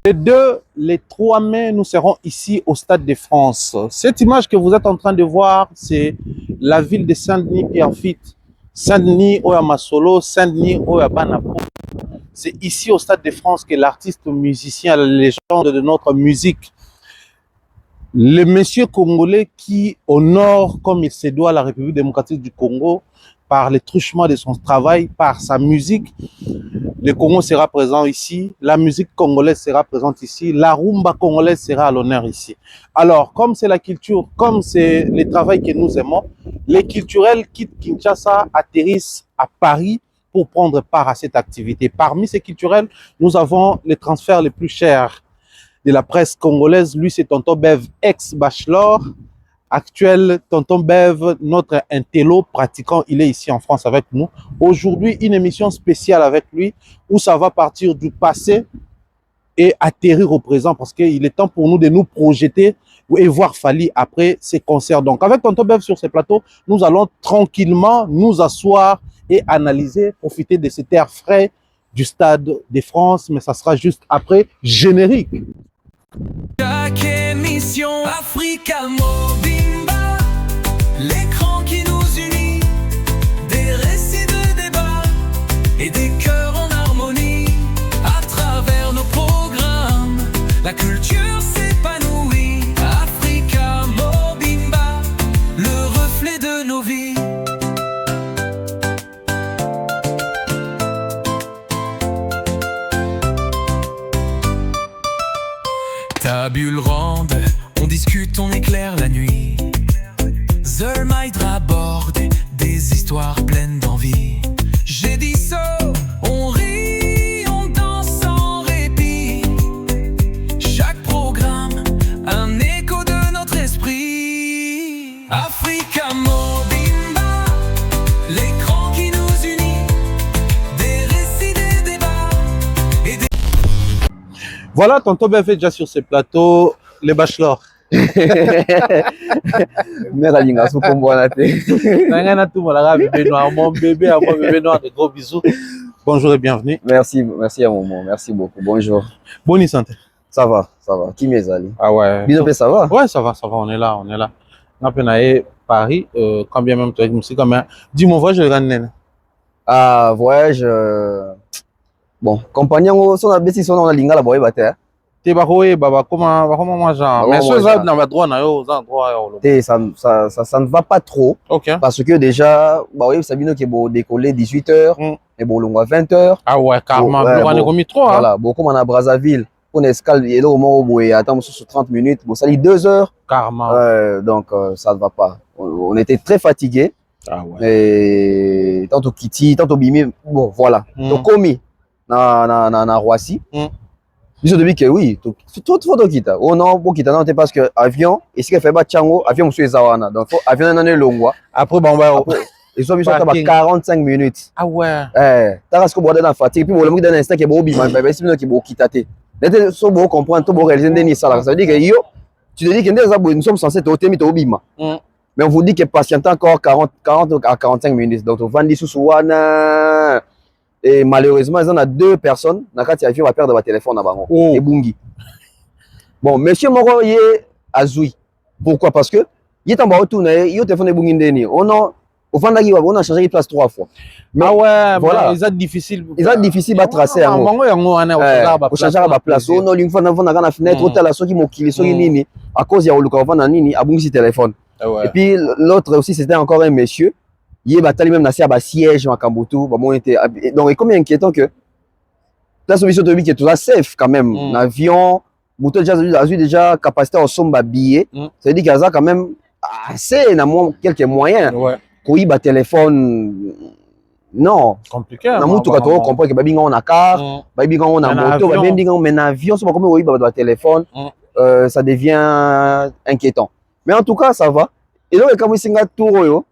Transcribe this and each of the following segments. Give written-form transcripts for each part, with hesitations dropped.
Les 2, les 3 mai, nous serons ici au Stade de France. Cette image que vous êtes en train de voir, c'est la ville de Saint-Denis Pierrefitte. Saint-Denis, Oyamasolo, Saint-Denis, Oyabanapo. C'est ici au Stade de France que l'artiste musicien, la légende de notre musique, le monsieur congolais qui honore comme il se doit la République démocratique du Congo par le truchement de son travail, par sa musique. Le Congo sera présent ici, la musique congolaise sera présente ici, la rumba congolaise sera à l'honneur ici. Alors, comme c'est la culture, comme c'est le travail que nous aimons, les culturels quittent Kinshasa, atterrissent à Paris pour prendre part à cette activité. Parmi ces culturels, nous avons les transferts les plus chers de la presse congolaise. Lui, c'est Tonton Bev, ex-bachelor, actuel Tonton Bev, notre intello pratiquant, il est ici en France avec nous. Aujourd'hui, une émission spéciale avec lui où ça va partir du passé et atterrir au présent parce qu'il est temps pour nous de nous projeter et voir Fally après ces concerts. Donc, avec Tonton Bev sur ces plateaux, nous allons tranquillement nous asseoir et analyser, profiter de cet air frais du Stade de France, mais ça sera juste après générique. Chaque émission Africa Mobimba, l'écran qui nous unit, des récits de débat et des cœurs en harmonie. À travers nos programmes, la culture s'épanouit. Africa Mobimba, le reflet de nos vies. Table ronde, on discute, on éclaire la nuit. Zermaïdra aborde des histoires pleines d'envie. J'ai dit ça, on rit, on danse sans répit. Chaque programme, un écho de notre esprit. Africa Mobimba, l'écran qui nous unit, des récits, des débats et des... Voilà, Tonton Bev est déjà sur ces plateaux, les bachelors. Mère Alinga, sous combo à la tête. Mon bébé, à mon bébé noir, de gros bisous. Bonjour et bienvenue. Merci, merci à Momo, merci beaucoup. Bonjour. Bonne santé. Ça va, ça va. Qui m'est allé? Ah ouais. Bisous, ça va? Ouais, ça va, on est là, on est là. On a peine Paris, quand bien même tu as dit, quand même. Dis-moi, voyage le grand. Ah, voyage. Bon, compagnon, son abétis, on a linga la boye bataille. T'es baroé, baba, comment moi genre. Mais ce ça dans ma droit, ça ne va pas trop. Ok. Parce que déjà, bah oui, Sabino qui est beau décoller 18h, et bon, long à 20h. Ah ouais, carrément, on est remis trop. Voilà, bon, comme on a Brazzaville, on escale, et là au moment où il attend sur 30 minutes, bon, ça dit 2 heures. Carrément. Donc, ça ne va pas. On était très fatigués. Ah ouais. Et tantôt Kitty, tantôt Bimi, bon, voilà. Donc, commis. Na Roissy. Biso de que oui, tout faut quitter. Oh non, bon quitter non, parce que avion, et ce qu'il fait pas Tchango, avion monsieur Zawana. Donc avion nan longwa. Après bon bah ils sont biso 45 minutes. Ah ouais. T'as ce que boire dans fatigue puis bon le mec dans instant qui est beau bima, mais c'est qui beau quitter. N'était so beau comprendre, tout beau réaliser des ça veut dire que yo, tu te dis que nous sommes censés te temi to bima. Mais on vous dit que patiente encore 40 à 45 minutes. Donc on va dire sous wana. Et malheureusement, il y a 2 personnes qui va perdre votre téléphone à Bango. Et Bungi. Bon, monsieur Moro, il est à Zoui. Pourquoi? Parce que il est en bas autour, il est au téléphone de Bungi. On a changé de place 3 fois. Mais ah ouais, voilà. Ils sont difficiles. Ils sont difficiles à tracer. Pour changer la place. On a une fois dans la fenêtre, on a ceux qui m'ont killé, ceux qui nini. À cause il y a le nini, à Bungi téléphone. Et puis l'autre aussi, c'était encore un monsieur. Il est même nassé à siège à Kambutu. Donc, il est comme inquiétant que la solution de vie qui est tout ça safe quand même. L'avion, a déjà capacité en somme à billets. Ça veut dire qu'il y a quand même assez quelques moyens. Pour y téléphone, non. Compliqué. On comprend que baby on a car, baby on a moto, baby on a avion, c'est pas comme oui bah téléphone. Ça devient inquiétant. Mais en tout cas, ça va. Et donc quand vous singa tour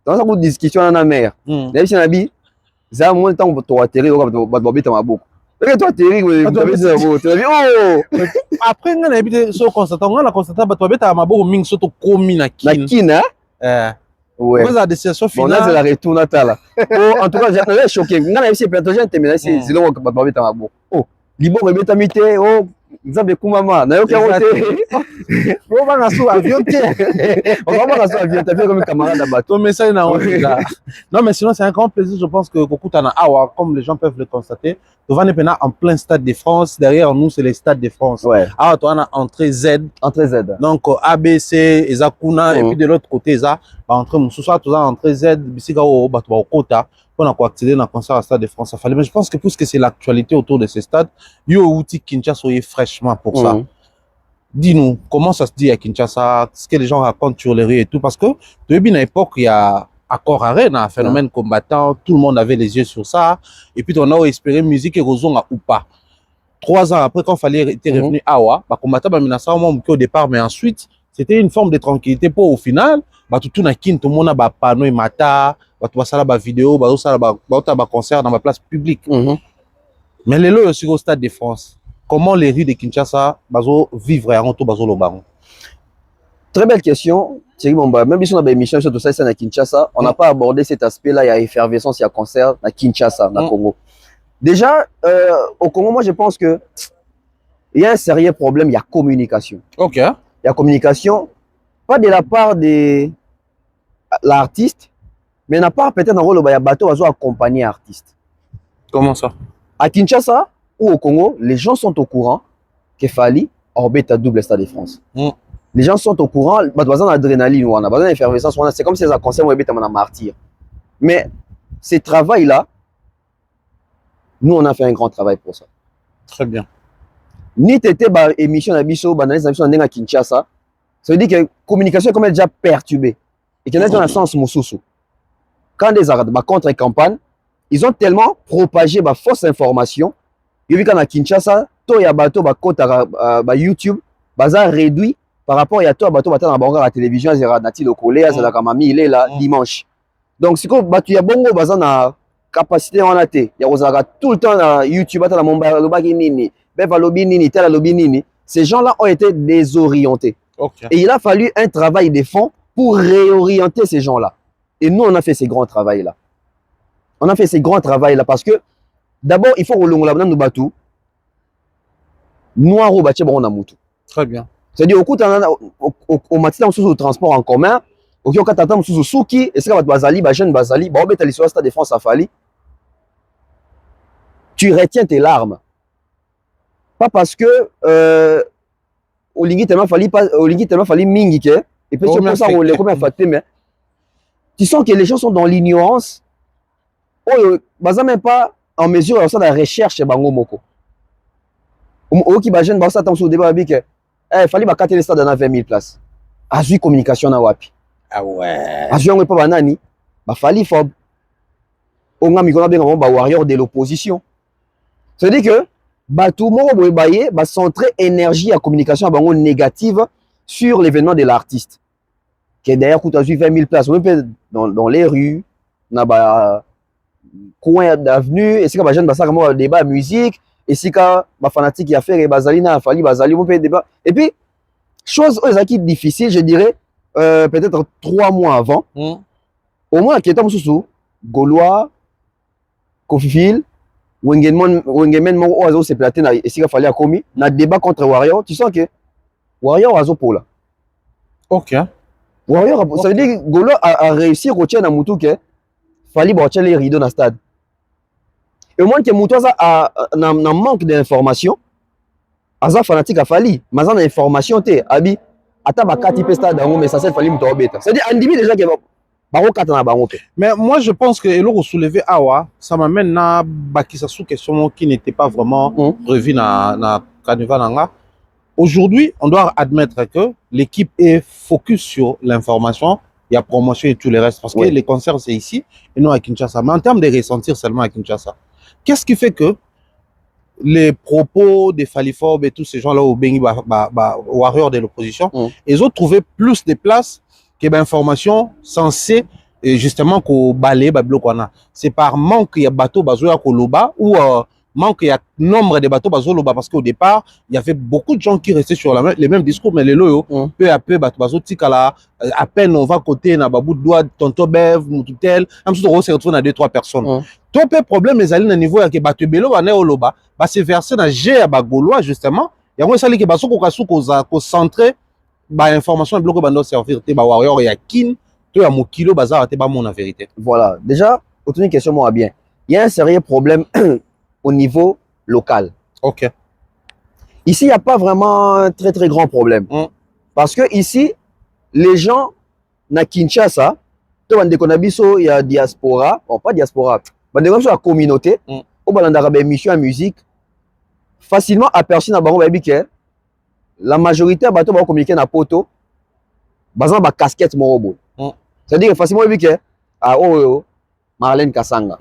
dans cette discussion en mer, les gens habillent, ça a moins de temps pour atterrir au bateau à ma boucle. Et toi, atterrir, après, on a habité sur constatant, on a constaté que bateau à ma boucle, ming surtout commis na kina. Ouais. La destination finale. On a la retour natale. En tout cas, j'ai choqué. On a essayé de faire un c'est zéro bateau à ma boucle. Oh, liboko ebetami te o nzambe ekumama nayoki yango te obanga so avion te okabanga so avion te comme camarade na bato message non mais sinon c'est un grand plaisir je pense que Kokutana Awa comme les gens peuvent le constater devant nous en plein stade de France derrière nous c'est les stades de France ouais Awa toi on a entrée Z donc ABC Ezakuna et puis de l'autre côté Eza entrée Moussoussa tout ça entrée Z bisika o bato ba okota pour accéder dans le concert à Stade de France. Mais je pense que puisque c'est l'actualité autour de ces stades, il y a outil Kinshasa fraîchement pour ça. Dis-nous, comment ça se dit à Kinshasa, ce que les gens racontent sur les rues et tout, parce que depuis une époque, il y a Accord Arène, un phénomène combattant, tout le monde avait les yeux sur ça, et puis on a espéré musique et Rozonga ou pas. 3 ans après, quand fallait être revenu à Awa, bah, combattant, bah, au départ, mais ensuite, c'était une forme de tranquillité pour au final, bah, tout le monde a panneau et mata, tu vas faire des vidéos, tu vas faire des concerts dans la place publique. Mais les lois aussi au Stade de France, comment les rues de Kinshasa vivent en tout le baron? Très belle question. Même si on a des émissions sur tout ça à Kinshasa, on n'a pas abordé cet aspect-là. Il y a effervescence, il y a concert à Kinshasa, au Congo. Déjà, au Congo, moi je pense que il y a un sérieux problème, il y a communication. Ok. Il y a communication, pas de la part de l'artiste, mais n'a pas peut-être un rôle où il y a bateau à accompagner l'artiste. Comment ça? À Kinshasa ou au Congo, les gens sont au courant que Fally orbite à double Stade de France. Les gens sont au courant, il y a besoin d'adrénaline, il y a besoin d'effervescence, c'est comme si ça concerne un martyr. Mais ce travail-là, nous on a fait un grand travail pour ça. Très bien. Ni t'étais émission d'Abisso, banalise d'émission à Kinshasa, ça veut dire que la communication est comme déjà perturbée. Et qu'il y a dans le sens Moussoussou. Quand des contre-campagne, ils ont tellement propagé de fausses informations. Il y a à Kinshasa, tout y a bateau YouTube, bazar réduit par rapport à tout bateau à la télévision, à la Kamami, il est là dimanche. Donc si il y a bon bazar na capacité on a il y a tout le temps à YouTube à la Momba lobaki nini, beva lobi nini, tel lobi nini. Ces gens-là ont été désorientés. Okay. Et il a fallu un travail de fond pour réorienter ces gens-là. Et nous, on a fait ces grands travails-là. On a fait ces grands travails-là parce que d'abord, il faut que nous battions. Nous, on a moutou. Très bien. C'est-à-dire, au matin, on a transport en commun. On a sous souki, et c'est que Bazali, jeune Bazali, Stade de France à Fally. Tu retiens tes larmes. Pas parce que Olingi tellement Fally mingi que et puis c'est pour ça qu'on les comme affecté mais tu sens que les gens sont dans l'ignorance. Oh, baza même pas en mesure de faire la recherche chez bango moko. O qui ba jeune ba ça tant sur débat bi que Fally ba 4 stade dans 20 000 places. Azui communication na wapi. Ah ouais. Azui on pas banani ba Fally fob. On a mis qu'on a bien ba warrior de l'opposition. Ça veut dire que tout le monde va centrer énergie à communication négative sur l'événement de l'artiste. Qui d'ailleurs coûte 20 000 places, dans les rues, dans les coins d'avenue, et si les jeunes ont un débat musique, et si les fanatiques qui ont fait des débat. Et puis, chose qui est difficile, je dirais, peut-être 3 mois avant, au moins, qui est sous Gaulois, Kofifil, Wengemen Oazo s'est platé et s'il fallait commis na débat contre Warrior, tu sens que Warrior Oazo pour là. Ok. Warrior, ça veut dire que Golo a réussi à retirer dans Moutou que Fally retirer les rideaux dans le stade. Et au moins que Moutou a manque d'informations, Aza fanatique a Fally, mais en information te abi ata ba kati pe stade dans mais ça c'est Fally Moutou beta. C'est-à-dire individu déjà que mais moi, je pense que le soulever Awa, ça m'amène à Bakisa sous question qui n'était pas vraiment revu dans Carnival. Aujourd'hui, on doit admettre que l'équipe est focus sur l'information, il y a promotion et tout le reste, parce que les concerts, c'est ici et non à Kinshasa. Mais en termes de ressentir seulement à Kinshasa, qu'est-ce qui fait que les propos des Falifob et tous ces gens-là au Bengi Warrior de l'opposition, ils ont trouvé plus de place que l'information censée justement qu'on balaye c'est par manque il y a bateau bazoya koloba ou manque, il y a nombre de bateaux bazoloba parce qu'au départ, il y avait beaucoup de gens qui restaient sur les mêmes discours, mais les loyaux, peu à peu, bateau bazotikala, à peine on va côté, na babou de doigt, tonton Bev, Moututel, même si on se retrouve dans 2-3 personnes. Tout peu problème, les alliés, au niveau, il y a bateau bélo, on est au loba, bah c'est versé dans G à Bagolois, justement. Il y a un sali qui baso ko centré, bah information, bloc bando servir, te ba warrior, il y a kin, tout à mon kilo, bazar, te ba mon en vérité. Voilà. Déjà, autant une question, moi, bien. Il y a un sérieux problème au niveau local. Ok. Ici, il n'y a pas vraiment un très très grand problème. Parce que ici, les gens, na Kinshasa, il y a diaspora, bon pas diaspora, il y a la communauté, il y a des émissions en musique, facilement aperçu dans le la majorité de gens communiquer na poto, basant ba casquette morobo. C'est-à-dire que facilement Marlène Kassanga.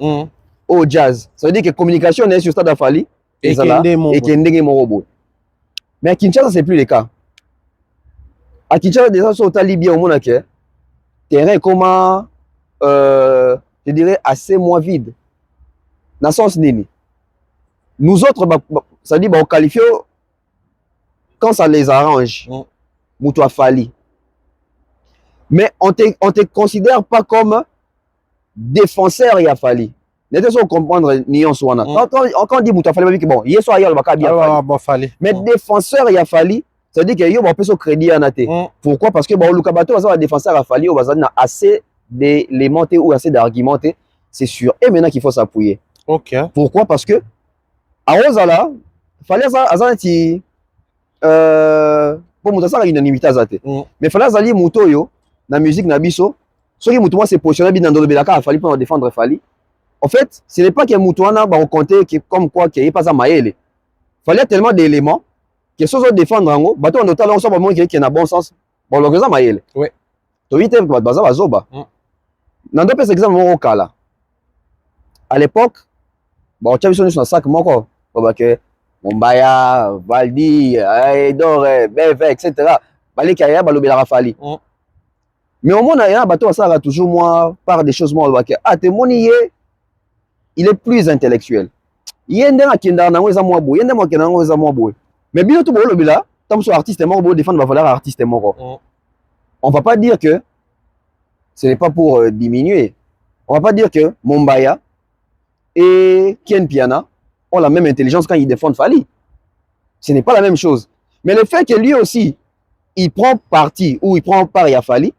Au jazz. Ça veut dire que la communication est sur Stade Afali et Kendenge Morobo. Mais à Kinshasa, ce n'est plus le cas. À Kinshasa, déjà, sur le bien au monde, terrain comment, je dirais, assez moins vide. Dans le sens nini. Nous autres, ça dit, on qualifie quand ça les arrange. Moutou Afali. Mais on te considère pas comme défenseur, il a fallu. N'était-ce comprendre nuance wana. Quand on dit Moutou Afali, bon, il y a soit ailleurs, il fallu. Mais défenseur, il a fallu. Ça veut dire qu'il y a un peu de crédit à nater. Pourquoi? Parce que bon, le Kabato, un défenseur a fallu, on a assez d'éléments ou assez d'arguments. C'est sûr. Et maintenant qu'il faut s'appuyer. Ok. Pourquoi? Parce que à Rosala, il fallait ça, pour Moutou ça unanimité à zate. Mais il fallait ça Moutou yo, na musique na biso. Ceux qui Moutou s'est positionné dans le Belaka, il fallait pour défendre Fali. En fait, ce n'est pas que Moutouana va compter comme quoi qu'il n'y a pas à maïle. Il fallait tellement d'éléments que ceux qui défendre en haut, bateau en total, on sait pas moi qui est dans bon sens. Bon, le résultat maïle. Oui. Tu vois, tu vas zoba. Dans deux exemples, mon cas à l'époque, bon, tu as vu sur un sac, mon corps. Mombaya, Valdi, Aïdor, BV, etc. Balé Kaya, Balobela Fali. Mais au moins, il y a un bateau, ça va toujours moi, par des choses moi, ah, t'es mon il est plus intellectuel. Il y a un qui mais bien tout le là, tant que artiste est mort, défendre va falloir artiste est mort. On va pas dire que ce n'est pas pour diminuer. On va pas dire que Mombaya et Ken Piana ont la même intelligence quand ils défendent Fali. Ce n'est pas la même chose. Mais le fait que lui aussi, il prend parti ou il prend part à Fali,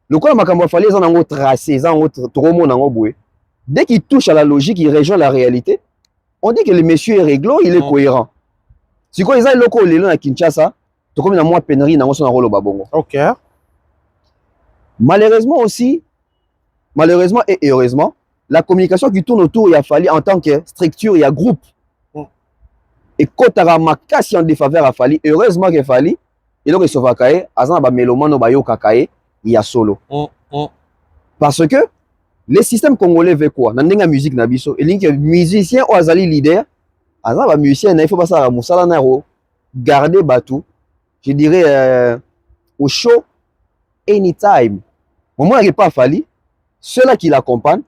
le quoi Makambo Fali, ils ont tracé, ils ont trop mon boué. Dès qu'il touche à la logique, il rejoint la réalité, on dit que le monsieur est réglo, il est cohérent. Si quoi ils ont loko lelo à Kinshasa, tout comme dans moi pénurie dans son rôle babongo. Ok. Malheureusement aussi, malheureusement et heureusement, la communication qui tourne autour, il a fallu en tant que structure, il y a groupe. Et quand on a makasi en défaveur à Fali, heureusement qu'il Fali, et donc il se va cailler, azan ba melomano ba yo kakaye, il y a solo. Parce que les systèmes congolais veulent quoi? Dans la musique nabiso, et les musiciens ou azali leader, azan ba musicien, il faut pas ça à musala naro, garder batou, je dirais au show anytime. Au moment où il n'y a pas Fali, ceux-là qui l'accompagnent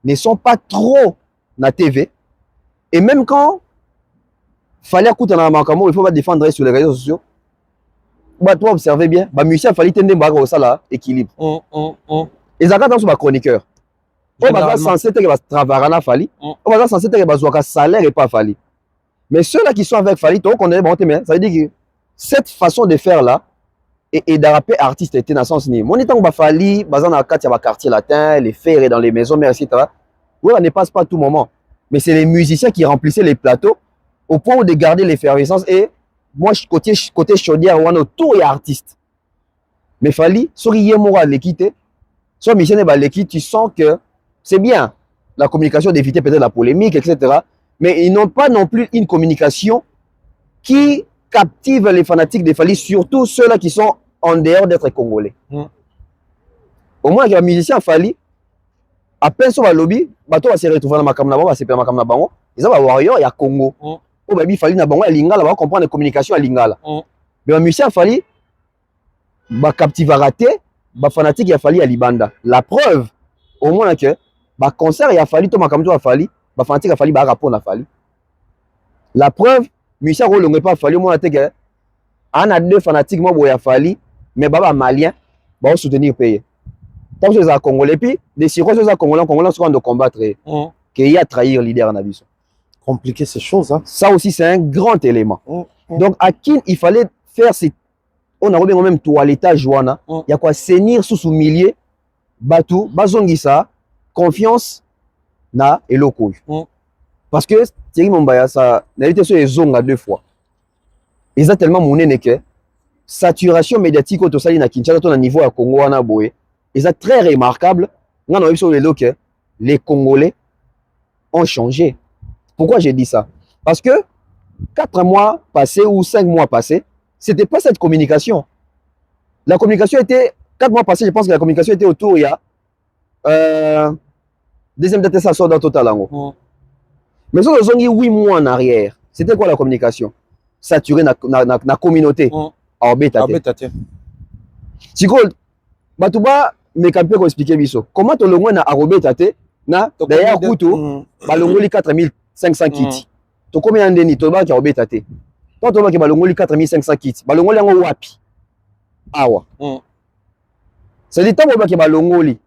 ne sont pas trop na TV. Et même quand Fali écoute un amakamo, il faut pas défendre sur les réseaux sociaux. Bah toi observez bien, bah musicien Fali tende bago au sala équilibre. Et ça dans son chroniqueur. On va censé être travailler na Fali. On va censé être bazoaka salaire et pas Fali. Mais ceux-là qui sont avec Fali, on connaît bon mais ça veut dire que cette façon de faire là et d'arraper artiste était dans le sens ni. Mon étant ba Fali, bazan na quartier latin, les ferres dans les maisons, mais etc. Oui, on ne passe pas à tout moment. Mais c'est les musiciens qui remplissaient les plateaux au point de garder l'effervescence. Et moi, côté chaudière, on a tout et artiste. Mais Fali, si on a l'équité, soit musicien et l'équité, tu sens que c'est bien la communication d'éviter peut-être la polémique, etc. Mais ils n'ont pas non plus une communication qui captive les fanatiques de Fali, surtout ceux-là qui sont en dehors d'être congolais. Au moins, il y a un musicien Fali, à peine sur le lobby, bateau va se retrouver dans ma caméra, va se perdre ma caméra, ils ont un warrior, il y a Congo. Oh, bah, il fallait na lingala, va comprendre la communication à lingala. Mais un musicien Fali, bah captive à rater, bah fanatique il a fallu à Libanda. La preuve, au moins que bah concert il a fallu, tout ma caméra a fallu, bah fanatique a fallu, bah rapport a fallu. La preuve, Michel Rollo n'est pas fallu, moi, on a deux fanatiques, moi, il a fallu, mais baba malien, va soutenir pays. Tant que les Congolais, puis des circonstances Congolais sont en train de combattre, qu'il y a trahir le leader en abyss. Compliqué ces choses, hein. Ça aussi, c'est un grand élément. Donc, à qui il fallait faire, on a remis même toilettage, Joana, il y a quoi, saigner sous milieu, Batou, Bazongisa, confiance, na et loko. Parce que Thierry Mombaya, ça n'a été sur les zones à 2 fois. Ils ont tellement monné que saturation médiatique au Tosali na Kinshasa, ton niveau à Congo, à Boé, ils ont très remarquable. On a vu sur les lots que les Congolais ont changé. Pourquoi j'ai dit ça? Parce que 4 mois passés ou 5 mois passés, c'était pas cette communication. La communication était 4 mois passés, je pense que la communication était autour, il y a deuxième date, ça sort dans total. Mais si on a 8 mois en arrière, c'était quoi la communication? Saturé na communauté. Si vous Batouba, mes campagnes ont expliqué biso. Comment tu l'as arrobé tate na d'ailleurs couteau, balongoli 4500 kits. Tu combien d'années tu vas qui arrobé tate? Toi tu vas qui balongoli 4500 kits. Balongoli en wapi? Awa. C'est du temps qui balongoli.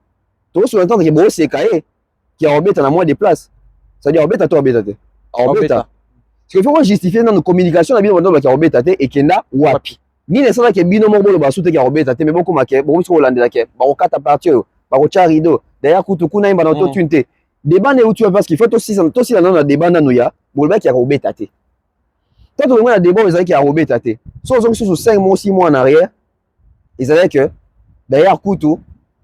Tu vas sur l'entendre que bon c'est caé qui arrobé dans moins de place. Ça dit arrobé tate arrobé tate. Arrobé tate. Ce qu'il faut justifier dans nos communications, on a bien entendu qu'il y a et qu'il y a wapi. Ni ne savent que bino morbo le basute qui a robé tate mais beaucoup maké bon sur Hollande là que ba ko kata partir ba ko charido d'ailleurs kutu kuna imba na to tunte débat ne où tu parce qu'il faut aussi dans débat na nouya bolba qui a robé tate. Tant que moi débat ils avaient qui a robé tate. Sur 5 mois 6 mois en arrière ils avaient que d'ailleurs kutu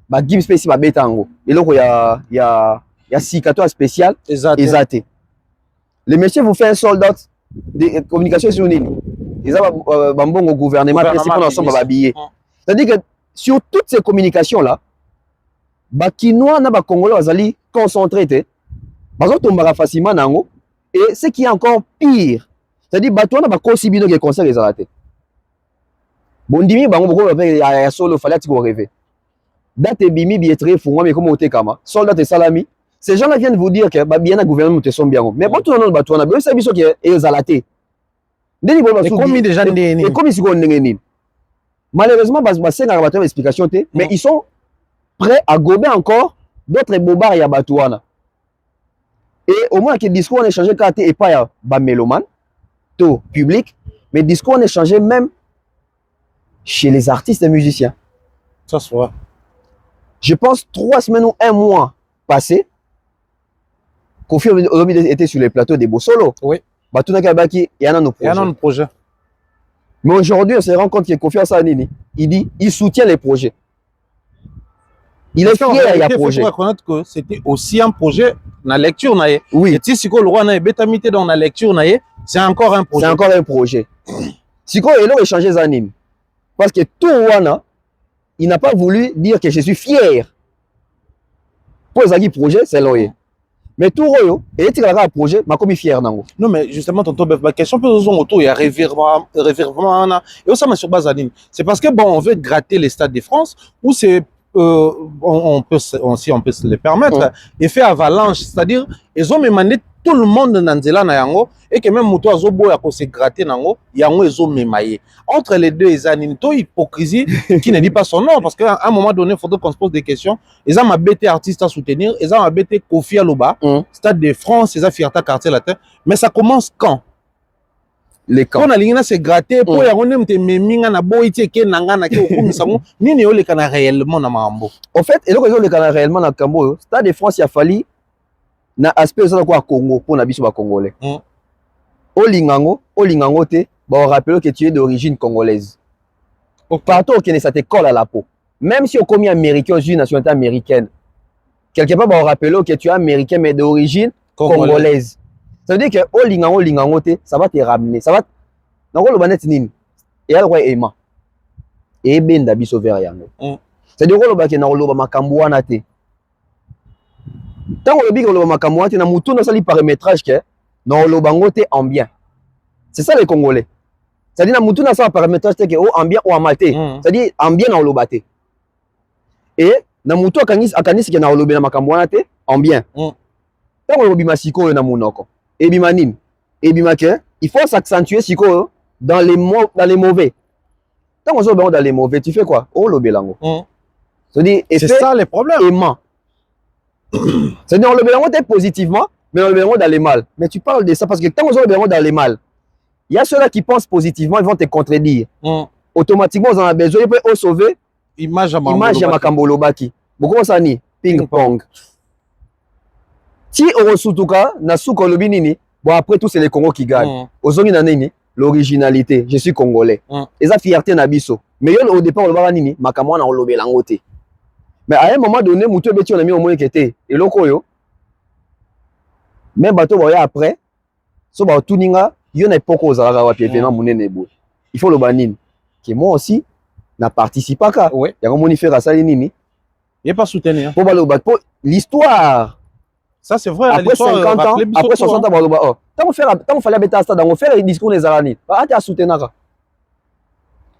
ba game space ba betango et là il y a cicato spécial exact. Les messieurs vous fait un soldat de communication sur une ils ont bon au gouvernement principal ensemble à habiller. C'est-à-dire que sur toutes ces communications là, ba Kinois na ba Congolais azali concentré te. Bazo tombara facilement nango et ce qui est encore pire, c'est-à-dire bato na ba kosibino ke conseil les arrêter. Bondimi bango boko ya solo fallait tu rêver. Date bimi billetterie fungwa mais comme ote kama, soldat et salami. Ces gens-là viennent vous dire que ba bien na gouvernement te sont bien. Mais bon tout non bato na ba ça biso ke ezalate. Et comme déjà et comme ils malheureusement c'est une explication mais ils sont prêts à gober encore d'autres bobards ya batouana et au moins que discours on échangé quand et pas ya ba méloman tout public mais discours on échangé même chez les artistes et musiciens. Ça soit je pense 3 semaines ou 1 mois passé Kofi Olomide était sur les plateaux des Bossolo. Oui. Il y en a nos projets. Mais aujourd'hui, on se rend compte que Kofi Assanini, il dit, il soutient les projets. Il est fier, il y a projet. Il faut reconnaître que c'était aussi un projet dans la lecture. Oui. Et si le roi n'a pas mis dans la lecture, c'est encore un projet. C'est encore un projet. Si il a échangé Zanine, parce que tout Wana, il n'a pas voulu dire que je suis fier. Pour les projet, c'est loyer. Mais tout royo et tu as un projet ma comme fier nango. Non mais justement tonton Bef, ma question peut nous autour il y a revirement et aussi sur base Anine. C'est parce que bon on veut gratter les stades de France ou c'est on peut aussi on peut se le permettre effet avalanche, c'est-à-dire ils ont demandé tout le monde dans Nzela na yango et que même moto azobo ya ko se gratter nango yango ils ont mémaillé. Entre les deux ils Anine to hypocrisie qui ne dit pas son nom parce qu'à un moment donné il faudrait qu'on se pose des questions. Ils ont ma bête artiste à soutenir, ils ont ma bête Kofi Aloba, Stade de France, ils ont Fierté quartier latin. Mais ça commence quand? Les camps. On a l'ingénieur se gratter pour y avoir même des méminga na boïti qui n'anga na qui au coup nous ni ne ole kana réellement na mambo. En fait, et donc ils ont le canal réellement na Cambo. Stade de France il a fallu na aspect ça quoi Congo pour na biso ba congolais. Olingango te ba rappelle que tu es d'origine congolaise. Partout au ça te colle à la peau. Même si on commis américain, une nationalité américaine. Quelque part ba rappelle que tu es américain mais d'origine congolaise. Ça veut dire que Olingango te ça va te ramener, ça va donc le banet nini. Et alors Emma. Et benda biso vers yango. C'est dire le ba ke na lo ba makambo wana te. Tant on le dit que le makambo te na mutu na sali paramétrage que non lo bango te en bien. C'est ça les Congolais. C'est-à-dire na mutu na sali paramétrage que o en bien ou en mal te. C'est-à-dire en bien na lo baté. Et na mutu akanisi ke na lo be na makambo wana te en bien. Tant on lo bima siko na munoko. Ebima nini? Ebima ke il faut s'accentuer dans les mauvais. Tant qu'on est dans les mauvais, tu fais quoi? Oh, le bélango. C'est ça le problème. Aimant. C'est-à-dire, le bélango t'es positivement, mais on le bélango dans les mal. Mais tu parles de ça parce que tant qu'on est le bélango dans les mal, il y a ceux-là qui pensent positivement, ils vont te contredire. Automatiquement, ils en ont besoin, ils peuvent sauver. Image à Makambolo Baki. Beaucoup ça ni ping-pong. Si on sous tout cas, na sous kolobinini, bon après tout c'est les Congos qui gagnent. Ozongi na nini l'originalité, je suis congolais. Et ça fierté na biso. Mais yo au départ on va nini makamwa na olobela ngote. Mais à un moment donné mutu beti on a mis au moins kete et loko yo. Même bateau boya après so ba tuninga yo na poko ozalaka wa événement munene bo. Il faut le banine. Que moi aussi n'a participé à ouais. Il y a comme on y fait à ça nini. Il n'est pas soutenu. Pour l'histoire. Ça, c'est vrai. Après 50 ans, après 60 ans, tant qu'on fallait mettre à ça, on fait les discours des aranis. Pas à soutenir.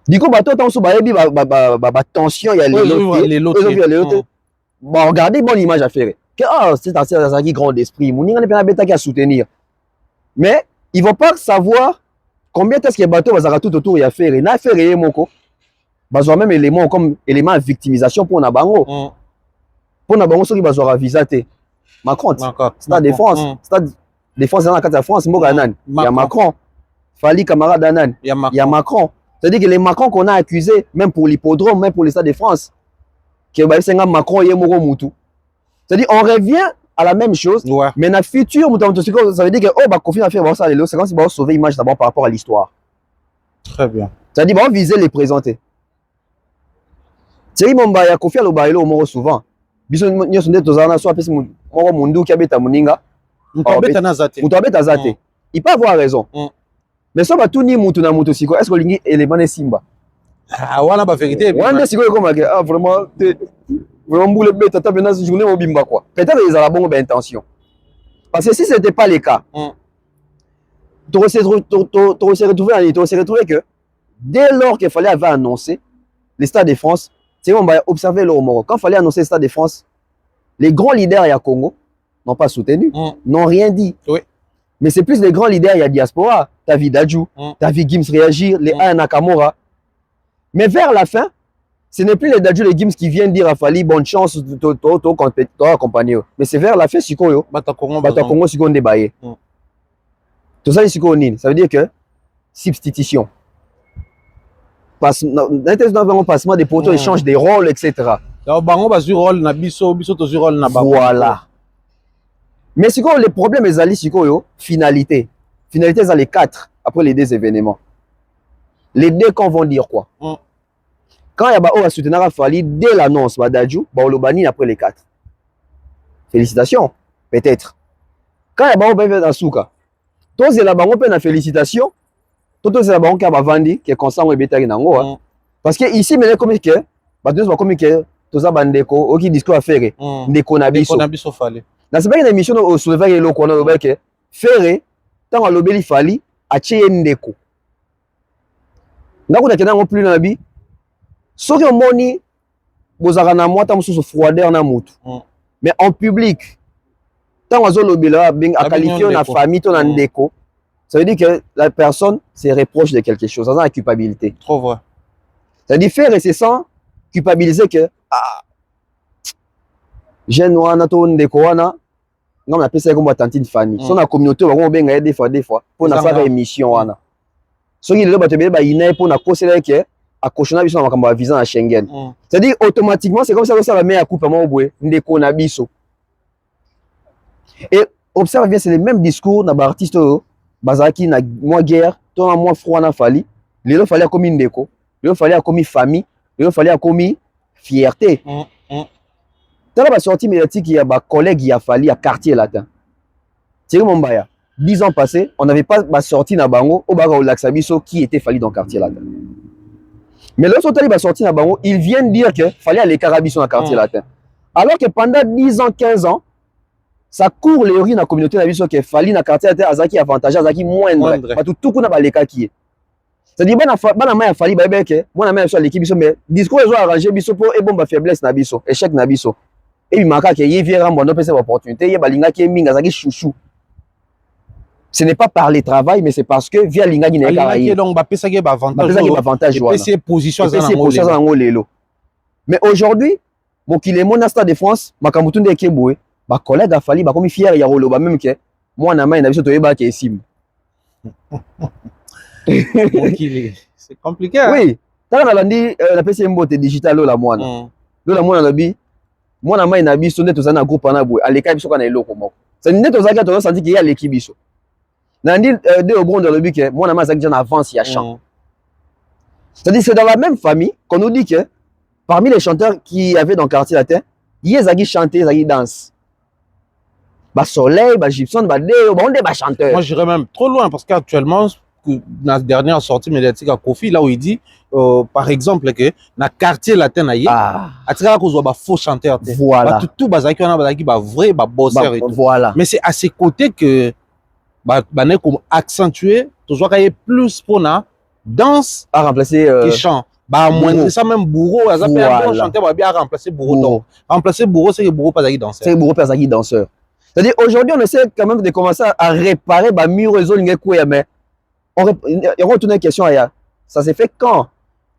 Du coup, bateau, tant que ça, tension, il y a les lots. Bon, regardez, bonne image à faire. C'est un grand d'esprit. Mon n'y a pas de à soutenir. Mais ils ne vont pas savoir combien est-ce que les bateaux vont tout autour à faire. Il y a fait rien, mon co. Bazoa même élément comme élément de victimisation pour Nabango. Pour Nabango, ceux qui bazoa visaté. Macron, c'est la défense. C'est la défense dans la carte de France. Il y a Macron. Fali camarade Anan. Il y a Macron. C'est-à-dire que les Macron qu'on a accusés, même pour l'hippodrome, même pour les stades de France, que Macron et Moutou. C'est-à-dire on revient à la même chose, ouais. Mais dans le futur, ça veut dire que oh, bah, Kofi a fait ça, c'est comme si on sauver l'image d'abord par rapport à l'histoire. Très bien. C'est-à-dire on viser les présenter. C'est mon baya Kofi lo bailo mo souvent. Biso nyo sonde tozana so apesi mo mundu ki abeta muninga. Mutabeta na zate. Mutabeta zate. Il peut avoir raison. Mais ça va tout ni mutu na mutu siko. Est-ce que lingi élément ne simba? Ah wana ba vérité. Wanda siko comme ah vraiment vraiment boule beta ta bena journée au bimba quoi. Peut-être ils ont la bonne intention. Parce que si c'était pas le cas, tu aurais retrouvé que dès lors qu'il fallait avoir annoncé les Stades de France, c'est on va observer le Maroc. Quand il fallait annoncer les Stades de France, les grands leaders à Congo n'ont pas soutenu, n'ont rien dit. Oui. Mais c'est plus les grands leaders à diaspora. Tu as vu Dadju, tu as vu Gims réagir, les Aya Nakamura. Mais vers la fin, ce n'est plus les Dadju, les Gims qui viennent dire à Fali bonne chance, toi accompagner. Mais c'est vers la fin, Sikoyo, Bata Congo, Sikoyo débaillé. Tout ça, Sikoyo, ça veut dire que substitution. Passement des poteaux, échange des rôles, etc. Voilà. Mais c'est quoi le problème, c'est finalité. Finalité, c'est les 4 après les 2 événements. Les 2 quand vont dire quoi? Quand il y a un soutenir à Fali, dès l'annonce, Dadju, le bani après les 4. Félicitations, peut-être. Quand il y a un souka, tous les banques ont félicitations. Tout c'est la banque qui a vendu qui est constant et bétail nango parce que ici mais comme que comme que tout ça bandeko OK discours à faire ndeko na biso fallait na c'est pas une émission au soulever le ko na que faire tant à lobeli fali a tie ndeko ngako na kenango plus na bi soki omoni bozaka na moi tant sous froideur na mutu mais en public tant azo lobela a qualifié na famille ton ndeko. Ça veut dire que la personne se reproche de quelque chose, dans la culpabilité. Trop vrai. Ça veut dire faire et c'est sans culpabiliser que jeune wana to ndeko wana ngam na pesa comme tantine famille. Son la communauté va on benga des fois pour na faire émission wana. So il le bato ba ina pour na kosela que a cochona biso na makamba visa na Schengen. Ça veut dire automatiquement c'est comme ça que ça va mettre à coupe à mobwe ndeko na biso. Et observe bien c'est le même discours na ba artiste Bazaki na moi guerre, toi moi froid na fali. Il fallait comme ndeko, il fallait comme famille, il fallait comme fierté. Dans la sortie médiatique, il y a des collègues qui a fallu à quartier latin. C'est mon baya. 10 ans passés, on n'avait pas sorti na bango au baga au Laxabiso qui était fallu dans le quartier latin. Mais lorsqu'on a sorti na bango, ils viennent dire que fallait aller Carabiso dans le quartier latin. Alors que pendant 10 ans, 15 ans, ça court les rues dans la communauté d'Abiso qui fallait dans le quartier latin, Azaki avantage, Azaki moindre. Tout qu'on a baleka qui est. C'est-à-dire, bana fallait que moi na sur l'équipe mais discours ils ont arrangé biso pour et bon faiblesse na biso, échec na biso. Et il marque que y vient rendre bonne opportunité, y balinga qui minga Azaki chouchou. Ce n'est pas par le travail, mais c'est parce que via Lingagi n'est pas là. Donc, ça y est, avantage. Et c'est position dans l'élo. Mais aujourd'hui, mon qui est mon stade de France, ma kamutunde ekeboué, ma collègue a fallu, comme fier ya rolo, même que moi na main na biso toyeba ke sim. C'est compliqué. Hein? Oui. Tant on a dit la PC mbote digital la moine. La moine na bi moi na main na biso nde tozana groupe na boy, aleka biso kana eloko moko. Ça nde tozaka to senti qu'il y a l'équipe biso. Nandi de obron de lobi que moi na mazaki déjà en avance il y a chant. C'est-à-dire c'est dans la même famille qu'on nous dit que parmi les chanteurs qui y avait dans le quartier latin, il y a qui chanter, qui danse. Bah Soleil, bah Gibson, bah Deo, bah on est bah chanteur. Moi j'irais même trop loin parce qu'actuellement dans la dernière sortie médiatique à Kofi là où il dit par exemple que dans le quartier latin aïe atika ko zo ba faux chanteur. Voilà. Bah tout bazaki on a bazaki ba vrai ba bosseur et tout. Voilà. Mais c'est à ses côtés que bah n'est comme accentuer toujours qu'il y ait plus pour na danse à remplacer qui chant. Bah moins ça même bourreau ça fait un bon chanteur va bien remplacer bourreau. Donc remplacer bourreau c'est que bourreau pas qui danseur. C'est bourreau pas qui danseur. C'est-à-dire aujourd'hui on essaie quand même de commencer à réparer bah mur réseau l'ingé mais on retourne une question à ça s'est fait quand?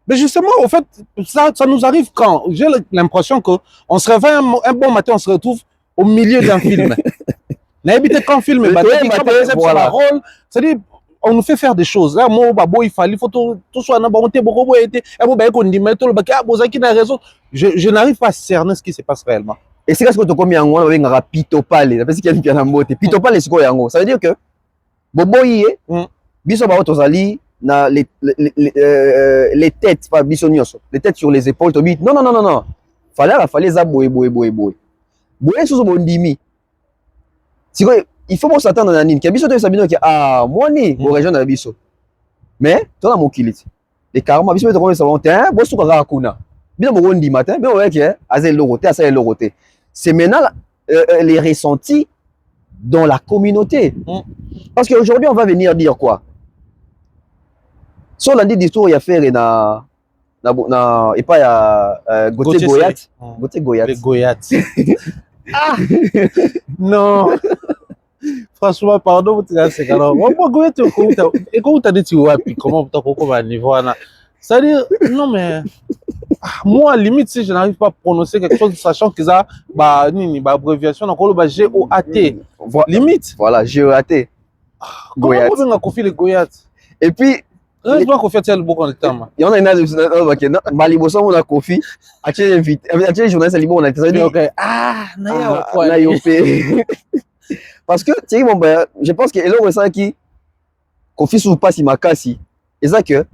Mais justement, au fait, ça nous arrive quand? J'ai l'impression qu'on se réveille un bon matin, on se retrouve au milieu d'un film. N'habitez qu'un film, voilà. C'est-à-dire, on nous fait faire des choses. Là, moi, il faut tout soit dans bonté, je n'arrive pas à cerner ce qui se passe réellement. Et c'est ce que tu as commis en haut, on a pitopale. Parce qu'il y a un mot, pitopale, c'est quoi en haut? Ça veut dire que, bobo y est, biso ba otozali na les têtes pas biso nyonso les têtes sur les épaules to bit non fallait za boy sous bondimi siko il faut s'attendre na nini ke biso to sabino ke moi ni au région na biso mais to na mokiliti les karma biso to ko sa bon temps bo suka ka kuna biso bo ndi matin mais ouais ke azel loroté c'est maintenant les ressentis dans la communauté parce qu'aujourd'hui on va venir dire quoi. So lundi d'histoire il y a fait na et pas ya Gauthier Goyat. Gauthier Goyat. Les Goyat. Non. Franchement pardon c'est alors moi Goyat et comment t'as dit tu wapi comment tu as niveau là. C'est-à-dire non mais moi limite si je n'arrive pas à prononcer quelque chose sachant que ça bah nini bah abréviation donc on va GOAT. Limite. Voilà, GOAT. Goyat. Comment on a confié les Goyat? Et puis il y en a une Malibosa on a confié à les journalistes libres on a parce que tu sais bon je pense que Elo ça qui confié sous pas si makasi et ça que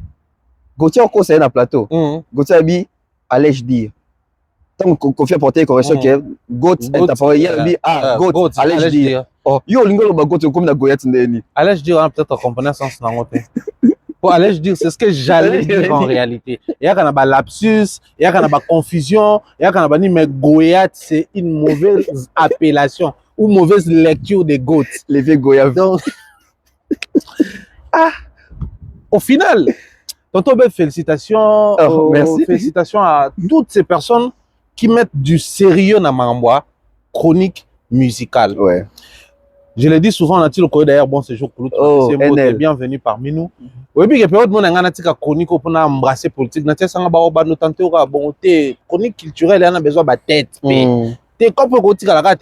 Gauthier encore c'est un plateau Gauthier abi allais-je dire tant confié porter correction que Goat est appareil il Goat allais-je dire oh yo lingolo ba Goat comme na Goyat ndeni allais-je dire peut-être comprendre sens na ngote. Pour aller dire, c'est ce que j'allais dire en réalité. Il y a un lapsus, il y a une confusion, il y a un mais Goyat, c'est une mauvaise appellation ou mauvaise lecture des Goat. Les vieux Goyat. Donc, au final, tonton Bel, félicitations, merci. Félicitations à toutes ces personnes qui mettent du sérieux dans Mamboa, chronique musicale. Ouais. Je le dis souvent, on a dit le courrier d'ailleurs, bon séjour pour c'est bienvenue parmi nous. Oui, puis il y a période où on a une chronique pour embrasser politique. Chronique culturelle, on a besoin de tête. T'es comme pour dire la carte,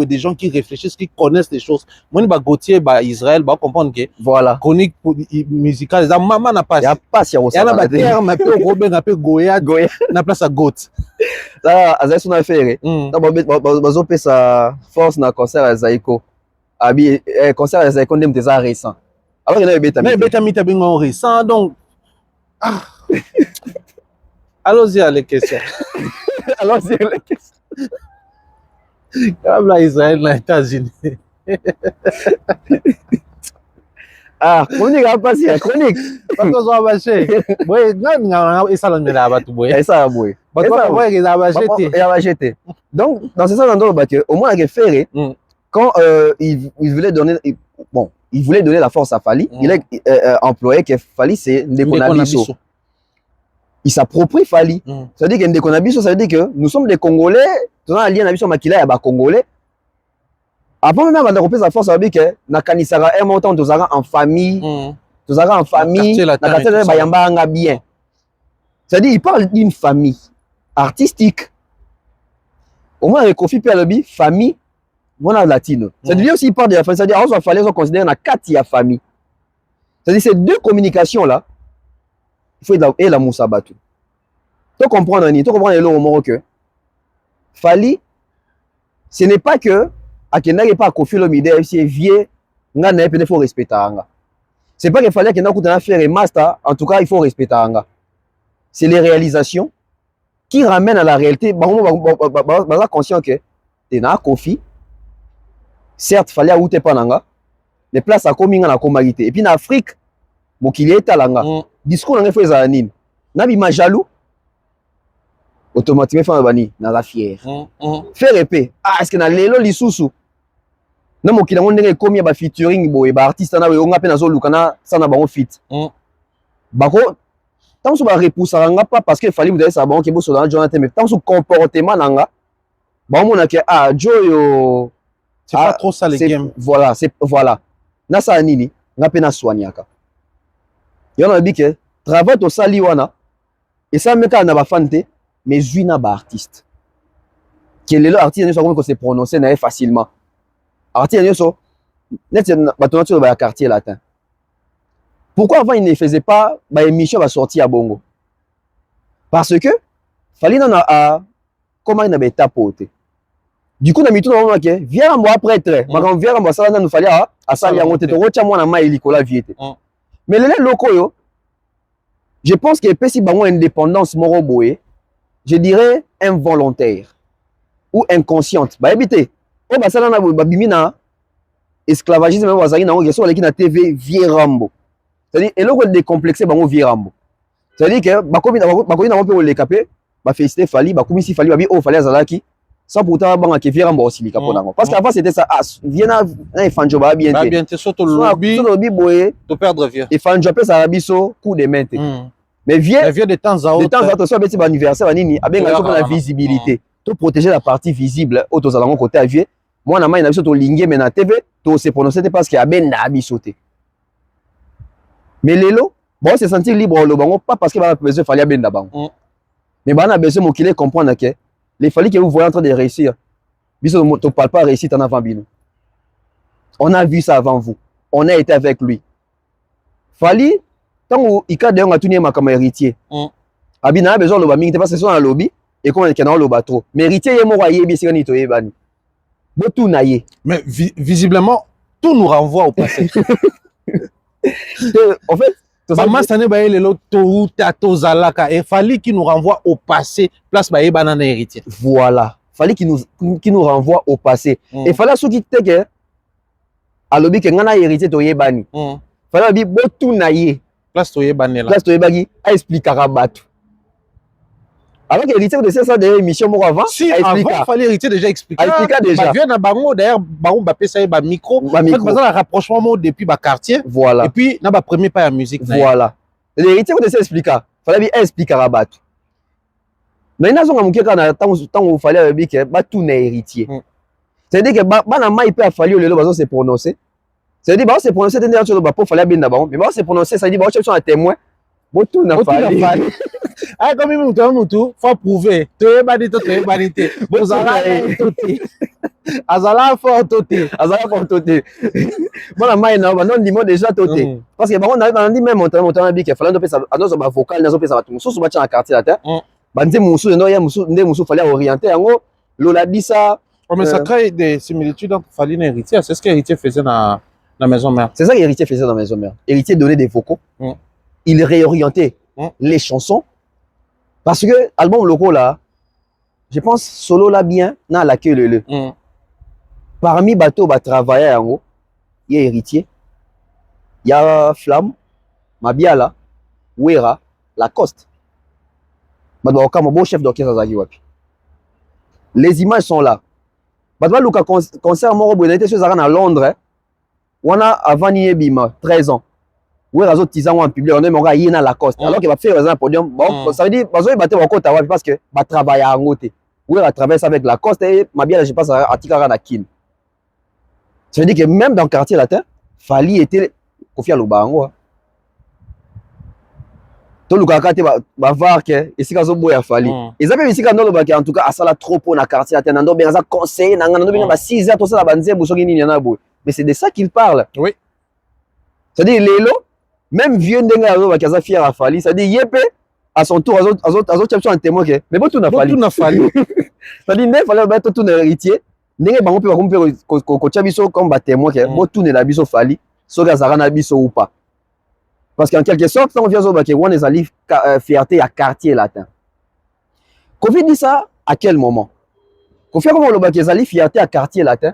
des gens qui réfléchissent, qui connaissent les choses. Moi, je Gauthier, Israël, comprendre que voilà. Chronique musicale, maman n'a pas. Il n'y a pas si on s'en va. Il y a un peu Robin, un peu Goya, n'a pas sa gote. Ça, à son affaire, on sa force dans le concert à Zaïko. Concert à Zaïko, on est récent. Alors, il y a un bétamite récent, donc. Allons-y à les questions. Allons-y à les questions. Comme là, Israël, les États-Unis. Chronique, on va passer à chronique. Parce qu'on va marcher. Oui, non, et ça, on va battre. Et ça, oui. Donc, dans ce sens, au moins, il a fait, quand il voulait donner, bon, il voulait donner la force à Fali, il a employé que Fali, c'est Ndekonabiso. Il s'approprie Fali. Ça veut dire que Ndekonabiso, ça veut dire que nous sommes des Congolais, nous avons un lien avec Makila et Congolais. Avant même avant de sa force, ça veut dire que na kanisara un moment tous en famille, tous en famille, na quartier de bayamba nga bien. C'est-à-dire il parle d'une famille artistique. Au moins avec Kofi Pelobi, famille voilà latino. C'est-à-dire aussi il parle de la famille, c'est-à-dire on fallait considérer na quatre ya famille. C'est-à-dire ces deux communications là, il faut et la Moussa Batou. Tu comprends Nani, tu comprends le moment que Fali ce n'est pas que akenda pas Kofi Olomide c'est vieux nga na peut faut respecter anga. C'est pas qu'il fallait qu'il n'a faire un master, en tout cas il faut respecter anga. C'est les réalisations qui ramènent à la réalité. Bah conscient que t'es na Kofi. Certes fallait à où t'es pas nanga, mais place à combien na comalité. Et puis en Afrique, mokili est talanga. Discours nanga faut zanine. Nabi ma jaloux. Automatiquement fait bani na la fière. Faire épée. Ah est-ce que na lelo lisusu. Na mokili ngo ndenge komi ba featuring boy ba artiste na we nga pe na zo lukana sana ba fit. Bako tant que ça repousse pas parce que fallait vous dire ça bon que bosso dans Jonathan mais tant que comportement nanga ba on a que ah Joe c'est pas trop ça les games. Voilà, c'est voilà. Na ça nini nga pe na soignaka. Yo na bi que travail to sali wana et ça meka na ba fante mais juina ba artiste. Quel est l'artiste ne soit comment se prononcer na facilement. Artiste ne soit net ba tonature ba quartier latin. Pourquoi avant il ne faisait pas bah émission va sortir à Bongo? Parce que fallait dans a comment il n'avait tapoté. Du coup, on a mis tout dans le monde que viens moi prêtre. Quand viens moi ça nous fallait à ça il y a monté to rocha moi na mai likola viete. Mais les locaux yo, je pense que si bango indépendance moro boé, je dirais involontaire ou inconsciente. Bah éviter. Oh bah ça na ba bimina esclavagisme ba zaki na ngo so leki na TV vieux Rambo. C'est-à-dire et là décomplexé bango vieux Rambo. C'est-à-dire que bakomi na pe le capé ba féliciter Fali bakomi si Fali ba bi oh Fali azalaki sans pourtant banga ke vieux Rambo aussi lika ponango parce qu'avant c'était ça viena na fanjo ba bien te bien te soto lobby boye to perdre vieux et fanjo pe ça biso coup de main mais vieux de temps à autre so beti ba anniversaire nini abenga so la visibilité to protéger la partie visible auto zalango côté à vieux moi na mai na biso to linguer mais na TV to se prononcer parce que abenda bisoté. Mais Lelo, bon, se sentir libre au bango, pas parce qu'il va besoin de faire bien bango. Mais on a besoin de comprendre que les fallis que vous voyez en train de réussir, biso ne parle pas réussite en avant bino. On a vu ça avant vous. On a été avec lui. Fali, tant où il a d'ailleurs tout ma comme héritier. Abina a besoin de l'obami, parce que c'est un lobby et qu'on est dans le bateau. Mais héritier est mort à yébi, c'est un ito yébani. Tout naïe. Mais visiblement, tout nous renvoie au passé. En fait, maman sané ba lelo to tato zalaka et fallait qui nous renvoie au passé place ba banana héritier. Voilà, fallait qui nous renvoie au passé. Et fallait ceux qui te à lobby que ngana héritier to yebani. Fallait bi botu naïe place to yebani là. Place to yebagi a expliquera batu. Alors que l'héritier de ça des émissions moi avant, si avant fallait héritier déjà expliquer. Expliquer déjà. Viens na bango d'ailleurs bango ba pesa ba micro. Fait bazar la rapprochement mot depuis ba quartier. Voilà. Et puis na ba premier pas la musique. Voilà. L'héritier de ça expliquer. Fallait bien expliquer batu. Mais na zonga mukeka na tant fallait bi que ba tout na héritier. C'est-à-dire que ba na mai peut fallu le bazo se prononcer. C'est-à-dire ba se prononcer dans sur ba pour fallait bien na bango. Mais ba se prononcer ça dit ba chercher un témoin. Bo tout na fallait. Ah, comme il nous faut prouver. Tu es banité, tu es banité. Azala fort toté. Azala fort toté. Moi, la main, non, dis-moi déjà toté. Parce que, on a dit même, on a dit qu'il fallait que ça, à nos vocal, nous avons tout. Sous bâtiment à quartier, là, bandé moussou, non, il y a moussou, fallait orienter, en gros, Lola dit ça. Mais ça crée des similitudes entre Fali et héritier. C'est ce qu'héritier faisait dans la maison mère. C'est ça qu'héritier faisait dans la maison mère. Héritier donnait des vocaux. Il réorientait les chansons. Parce que album loco là, je pense solo là bien dans l'accueil le. Parmi bateau va travailler en haut, il y a héritier, il y a Flamme, Mabiala, Wera, Lacoste. Bateau comme bon chef d'orchestre Zagi wapi. Les images sont là. Bateau Luka concert moro bonité sur Zaran à Londres. On a avant Niebima 13 ans. Oui, les autres tisans en public, on est mort à Yéna Lacoste. Alors qu'il va faire un podium, bon, ça veut dire, parce qu'il va faire encore travail parce que va travailler à côté. Oui, il va travailler avec Lacoste et ma bien, je passe à Tikara Nakin. Ça veut dire que même dans le quartier latin, Fally était Kofi Alobango. Tout le quartier va voir que ici quand on boit Fally. Et ça même ici quand on boit en tout cas à ça la trop pour le quartier latin. On bien ça conseil, on bien 6 heures tout ça la banze boussogi ni yana boy. Mais c'est de ça qu'il parle. Oui. C'est-à-dire Lelo, même vieux ndenga azo ba kaza fier à Fally, c'est-à-dire Yepé à son tour azo chapcho en témoin que mais bon tout n'a Fally. Tout n'a Fally. C'est-à-dire ne fallait ba tout héritier. Ndenge bango pe ba ko chabiso comme ba témoin que bon tout ne la biso Fally, soga zarana biso ou pas. Parce qu'en quelque sorte, on vient au on est allé fierté à quartier latin. Kofi dit ça à quel moment? Kofi comment le bac allé fierté à quartier latin.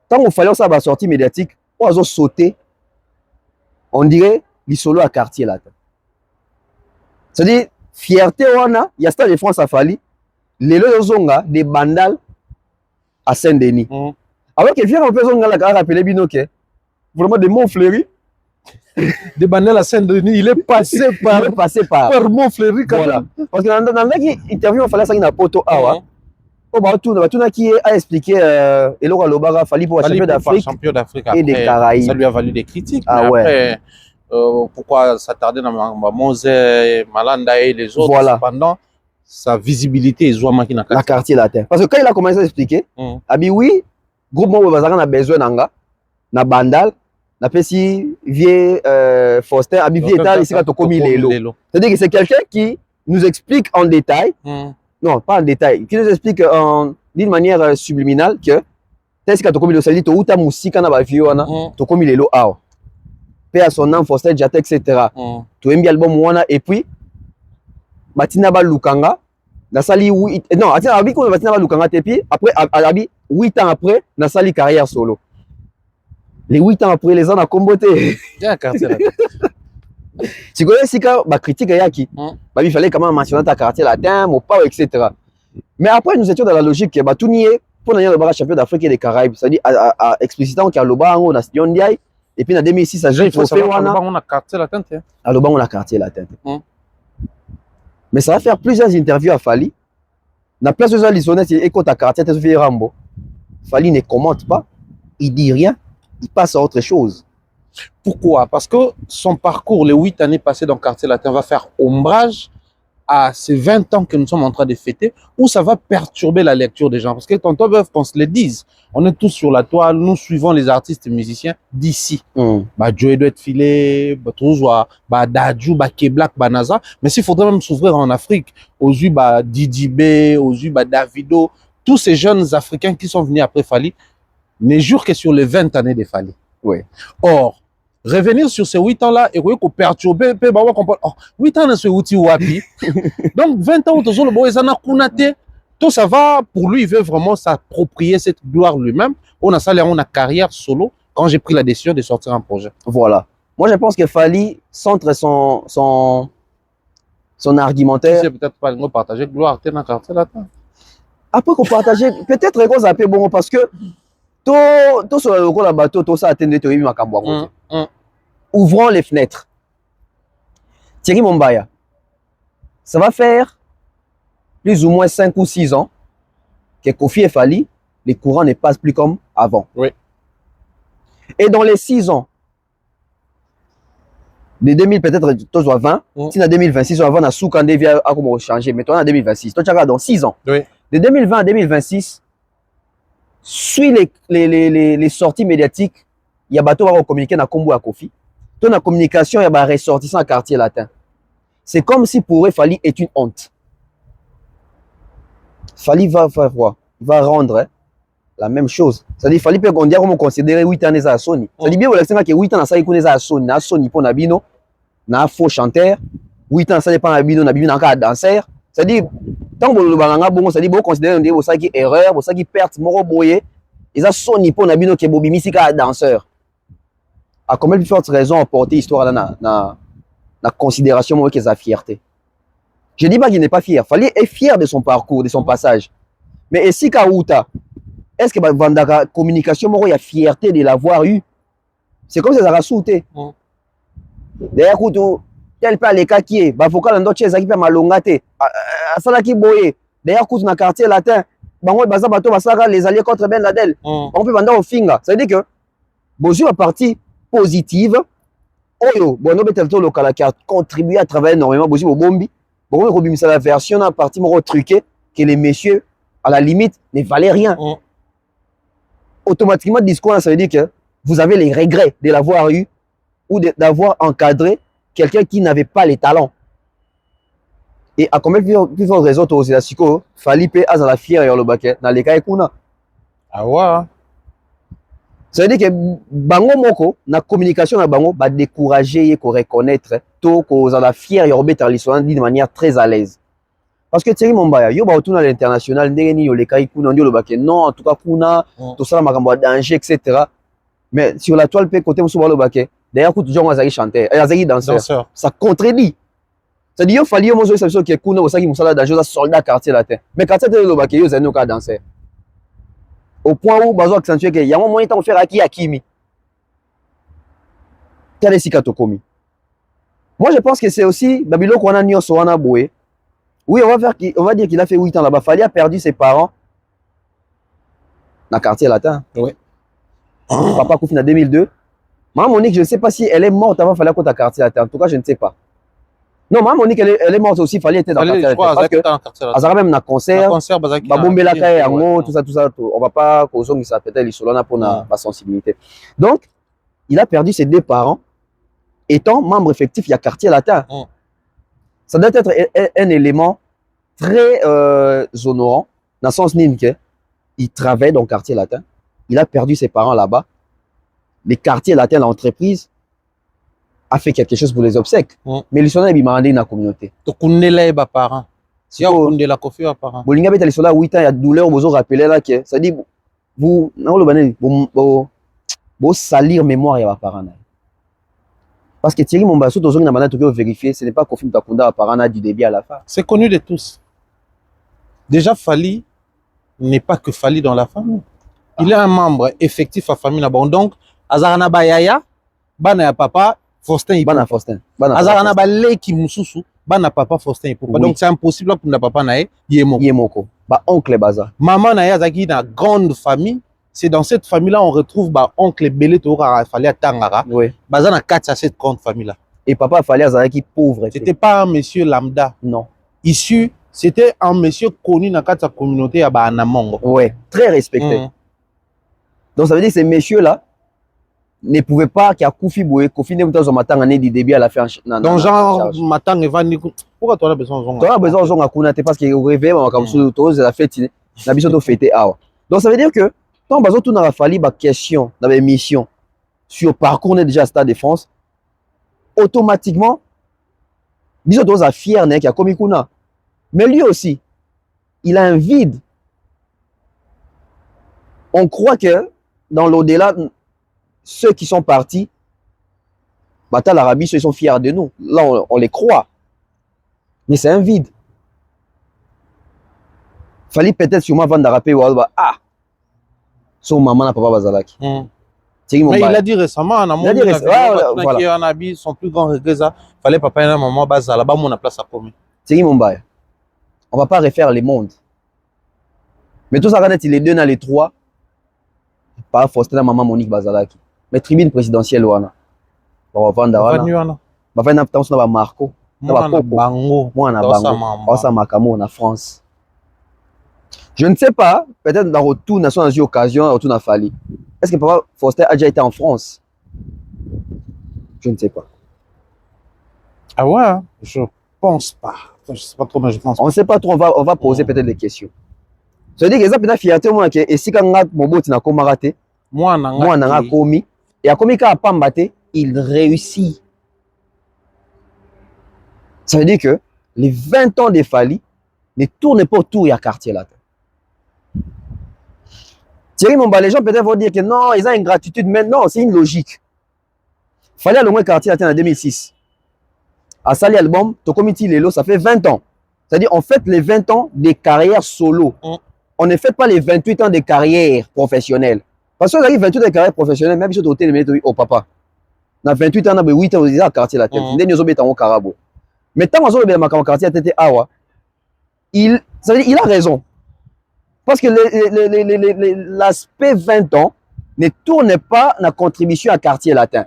Tant qu'on fallait ça va sortir médiatique, on a sauté. On dirait les solo à quartier latin. C'est-à-dire fierté on a, il y a Stade de France à Fally, les zonga des bandales à Saint-Denis. Alors que vient un peu zonga la rappeler binoke. Vraiment des mots fleuris. De Bandel à Saint-Denis, il est passé par Montfleury. Voilà. Parce que dans l'interview, il fallait ça une poto awa. Tout qui a expliqué et Laura Lobaga Fally pour champion d'Afrique et des Caraïbes. Ça lui a valu des critiques. Ah ouais. Après, pourquoi s'attarder dans Mose, Malanda et les autres? Voilà. Cependant, sa visibilité est vraiment qui n'a la quartier latin. Parce que quand il a commencé à expliquer, abi oui, groupement Bazara a besoin d'anga, na bandal. Na pesi vieux Faustin abi vieux état ici quand Tokomi Lelo. C'est-à-dire que c'est quelqu'un qui nous explique en détail, non pas en détail, qui nous explique d'une manière subliminale que tel que Tokomi Lelo, ça dit to uta musika na ba vieux wana Tokomi Lelo awa. Paix à son nom Faustin Diaté etc. To embi album wana et puis Batina ba Lukanga na sali non attends abi ko Batina ba Lukanga et puis après abi 8 ans après na sali carrière solo. Les 8 ans après, les ans à comboté. Tu connais si quand ma critique est qui, il fallait quand même mentionner ta quartier latin, mon pas, etc. Mais après, nous étions dans la logique que tout n'y est pour gagner le champion d'Afrique et des Caraïbes. C'est-à-dire à explicitant qu'il y a le bas on a Sion Diaye. Et puis en 2006, ça j'ai fait on a quartier latin. À le bas on a quartier latin. Mais ça va faire plusieurs interviews à Fally. Dans place de l'Isonnet, et quand ta quartier, tu fais Rambo. Fally ne commente pas, il dit rien. Il passe à autre chose. Pourquoi? Parce que son parcours, les 8 années passées dans le quartier latin, va faire ombrage à ces 20 ans que nous sommes en train de fêter, où ça va perturber la lecture des gens. Parce que tantôt, qu'on se le dise, on est tous sur la toile, nous suivons les artistes et musiciens d'ici. Joey doit être filé, Dadju, Keblak, Naza. Mais s'il faudrait même s'ouvrir en Afrique, aux yeux Didi B, aux yeux Davido, tous ces jeunes Africains qui sont venus après Fally, ne jure que sur les 20 années de Fally. Oui. Or, revenir sur ces 8 ans-là et qu'on perturber, on comprend. 8 ans, c'est outil wapi. Donc, 20 ans, tout ça va, pour lui, il veut vraiment s'approprier cette gloire lui-même. On a ça, on a carrière solo quand j'ai pris la décision de sortir un projet. Voilà. Moi, je pense que Fally centre son argumentaire. C'est peut-être pas nous partager gloire, t'es dans le quartier latin. Après qu'on partage, peut-être qu'on s'appelle bon parce que tout sur le la bateau, tout ça atteint de ouvrons les fenêtres. Thierry Mombaya, ça va faire plus ou moins 5 ou 6 ans que Kofi et Fally, les courants ne passent plus comme avant. Oui. Et dans les 6 ans, de 2000 peut-être 20, si en 2026, on va Soukandé via à comment changer, mais toi en 2026, toi tu regardes dans 6 ans. Oui. De 2020 à 2026, suit les sorties médiatiques, il y a bateau va communiquer dans Kombo à Kofi. Dans la communication, il y a un ressortissant à quartier latin. C'est comme si pour eux, Fally est une honte. Fally va faire quoi? Il va rendre la même chose. C'est-à-dire Fally peut dire comment considérer 8 ans à Sony. C'est-à-dire bien vous que 8 ans ça il à Sony, na Sony pour Nabino, na faux chanteur, 8 ans ça dépend Nabino, Nabino na danseur. C'est-à-dire tant que vous balanga bon, c'est-à-dire vous considérez que ça qui erreur, ça qui perte moro boyer, et ça Sony pour Nabino qui bobi misika danseur. À combien de fortes raisons apporter histoire dans la considération moi que sa fierté. Je dis pas qu'il n'est pas fier. Fally est fier de son parcours, de son passage. Mais si Kaouta, est-ce que dans la communication moi il y a fierté de l'avoir eu? C'est comme si ça a sauté. D'ailleurs tel pas les cas qui est, bah vocal ndo chez qui peut malongate. Asala qui boye. D'ailleurs dans le quartier latin, bango baza bato basaka les alliés contre Ben Laden. On peut vendre au finga. Ça veut dire que Bonjour, la partie positive. Oyo, bon, nous local qui a contribué à travailler énormément. Bonjour, bombi. Bon, on a la version à partie truquée que les messieurs, à la limite, ne valaient rien. Automatiquement, discours, ça veut dire que vous avez les regrets de l'avoir eu ou d'avoir encadré quelqu'un qui n'avait pas les talents. Et à combien plus forte raison, toi aussi, la psycho, Falipe, Azala fier et le baquet, dans les cas, Ah ouais. Ça veut dire que bango moko na communication na bango ba décourager et ko reconnaître to ko za la fier yorbe tarlisona de manière très à l'aise. Parce que Thierry Mombaya yo ba autour à l'international ndenge ni yo le kai kuna ndio le baké non en tout cas kuna to ça makambo danger etc. Mais sur la toile pe côté muso ba le baké d'ailleurs coup toujours azaki chanteur et azaki danseur. Ça contredit. Ça dit yo fali yo mozo ça so que kuna osaki musala danger za soldat quartier latin. Mais quartier le baké yo zeno ka danseur. Au point où bazo accentuer que y a un moment temps faire aki akimi. Telle sikatokomi. Moi je pense que c'est aussi Babilo qu'on a nyoso wana boé. Oui, on va dire qu'il a fait 8 ans là-bas. Fali a perdu ses parents dans le quartier latin. Oui. Papa Koufi en 2002. Maman Monique, je ne sais pas si elle est morte avant Fali à côté quartier latin. En tout cas, je ne sais pas. Non, maman Monique, elle est morte aussi. Fali était dans le quartier latin. Parce que, elle même dans le concert. Babombela Kaye, tout ça. On ne va pas causer que ça peut-être l'isolana pour la sensibilité. Donc, il a perdu ses 2 parents étant membre effectif, il y a quartier latin. Ça doit être un élément très honorant, dans le sens que il travaille dans le quartier latin. Il a perdu ses parents là-bas. Les quartiers latins, l'entreprise, a fait quelque chose pour les obsèques. Mais ils sont là, ils m'ont demandé dans la communauté. Tu connais les parents. Si on connaît la coiffure, parents. Bon, les gens sont là 8 ans, il y a douleur, vous rappelez là que ça dit, vous salir mémoire, il y a parents. Parce que Thierry Mombassou, toujours une manière de vérifier, ce n'est pas Kofi Mtakunda apparemment du début à la fin. C'est connu de tous. Déjà, Fali n'est pas que Fali dans la famille. Il est un membre effectif à la famille. Donc, Azarana Bayaya, Bana Papa, Faustin Ipopa. Bana Faustin. Azarana Baleki Moussousou, Bana Papa, Faustin Ipopa. Donc, c'est impossible pour Papa Nae, Yemoko. Yemoko. Ba oncle Baza. Maman Nae Zaki, dans une grande famille. C'est dans cette famille-là on retrouve oncle Belé Toura Fali à Tangara. Oui. Baza na 4 à cette grande famille-là. Et papa Fali Azaki pauvre. C'était pas un monsieur lambda. Non. Issu, c'était un monsieur connu dans sa communauté à Banamongo. Oui, très respecté. Donc ça veut dire que ces messieurs-là ne pouvaient pas qu'il y a Koufi Boé, Kofi Nemouta Matang année du début à la fin. Donc genre Matang et Van pourquoi tu as besoin de Zonga? Tu as besoin de Zonga Kounate parce qu'il réveille comme ça tous la fête, la mission de fêter awa. Donc ça veut dire que tant que tout n'a fallu ba question dans les missions sur parcours déjà à Stade de France, automatiquement bisous tous à fier qui a commis Kouna. Mais lui aussi, il a un vide. On croit que dans l'au-delà, ceux qui sont partis, Bata l'Arabie, ceux qui sont fiers de nous. Là, on les croit. Mais c'est un vide. Fallait peut-être sûrement avant d'arraper ah, son maman n'a pas Bazalaki. Mais il a dit récemment, son plus grand regret, fallait papa et maman Bazala, bah mon place à commun. Thierry Mombaya. On va pas refaire les mondes. Mais tout ça, il est 2 dans les 3. Par Faustin, maman Monique Bazalaki. Mais tribune présidentielle, Wana. On va vendre Wana. On va vendre Marco. Moi, Bango. Moi, on a France. Je ne sais pas, peut-être dans retour, dans une occasion, retour à Fali. Est-ce que papa Faustin a déjà été en France? Je ne sais pas. Ah ouais, je pense pas. Je ne sais pas trop, mais je pense pas. On ne sait pas trop, on va poser peut-être des questions. Ça veut dire que ça peut être fierté, moi, que si quand on a Moboti na komaraté, moi, on a commis, et à commis qu'à Pambate, il réussit. Ça veut dire que les 20 ans de Fali ne tournent pas autour, il y a quartier là. Thierry Momba, les gens peut-être vont dire que non, ils ont une gratitude, mais non, c'est une logique. Fali a le moins quartier latin en 2006. À Sali Album, Tokomiti Lelo, ça fait 20 ans. C'est-à-dire, on fête les 20 ans des carrières solo. On ne fait pas les 28 ans de carrière professionnelle. Parce qu'on arrive 28 ans de carrière professionnelle, même si on est au papa. Dans 28 ans, on a 8 ans, on est à quartier latin. Mais tant qu'on a un quartier latin, il a raison. Parce que l'aspect 20 ans ne tourne pas la contribution à quartier latin.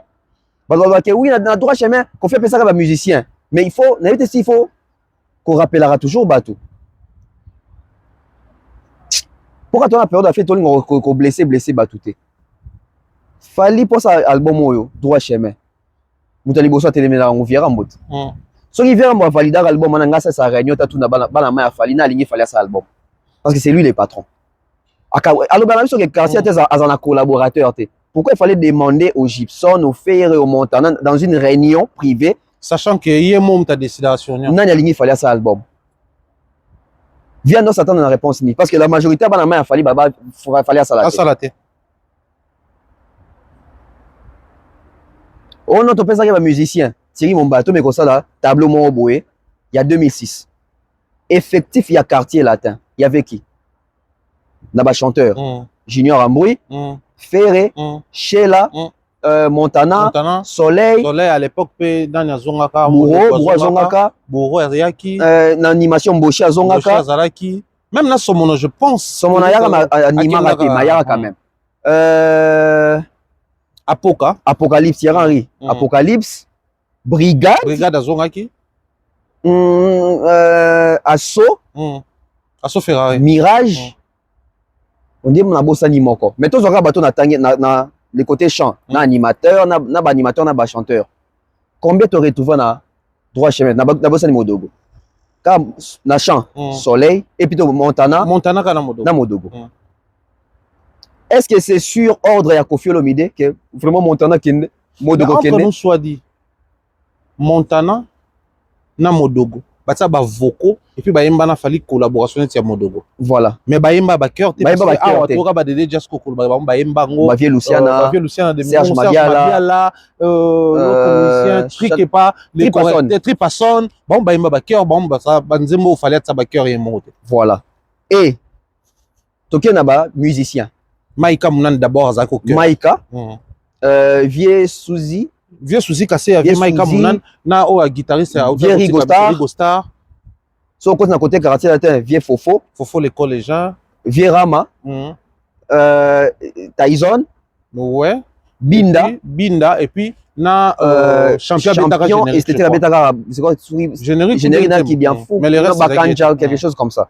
Parce que oui, dans droit chemin, qu'on fait ça comme musicien. Mais il faut, qu'on rappellera toujours Batou. Pourquoi tu as peur de faire ton blessé Batouté? Fallait pour ça album droit chemin. Moutali bosso téléména on viera mbot. So qui vient moi valider album on a ça réunion ta tout na bana ma fallait na aligner fallait ça album. Parce que c'est lui le patron. Alors ben sur que quartier a un collaborateur. Pourquoi il fallait demander au Gibson, au Ferre et au Montana dans une réunion privée, sachant que hier mon ta décidation. Non, il fallait ça album. Viens nous s'attendre à une réponse ni parce que la majorité a main fallait ça la tête. On a pensé qu'il y a un musicien, Thierry Mombato mais comme ça là, tableau mon il y a 2006. Effectif il y a quartier latin. Il y avait qui? Naba chanteur. Junior Amboui. Ferré, Sheila, Montana, Soleil à l'époque, dans la Zongaka, Bouro, Eriaki, l'animation Boshi à Zongaka, même là, Somono, je pense. Somono, Mayara quand même. Apocalypse, Henry. Apocalypse, Brigade à Zongaki, Asso Ferrari, Mirage. On dit mon bossa ni moko. Mais tous les bateaux na le côté chant, na animateur, na chanteur. Combien tu retrouves na droit chemin na bossa ni modogo. Comme na chant, Soleil et puis Montana na modogo. Est-ce que c'est sur ordre ya Koffi Olomide que vraiment Montana kende modogo kende? Nous soit dit Montana na modogo. Batsa ba voko et puis bayemba na fali collaboration avec modogo. Voilà. Mais bayemba ba cœur te bayemba ba cœur te. Toka ba dede just ko bayemba ngo. Ba vie Luciana de Serge Mabiala l'autre musicien trique pas les correcteurs Tripasson bon bayemba ba cœur bon ba ça banzembo fallait ça ba cœur et monte. Voilà. Et toké na ba musicien. Maïka Mounan d'abord à cœur. Maïka Vieux Souzi. Vieux Souzi cassé avec Maïka Mounan na o guitariste à Rigo Star. So côté na côté quartier latin Vieux Fofo l'école les gens Vieux Rama Tyson ouais Binda et puis na champion et c'était la Betaka c'est quoi générique qui bien fou mais le reste Bakanja quelque chose comme ça.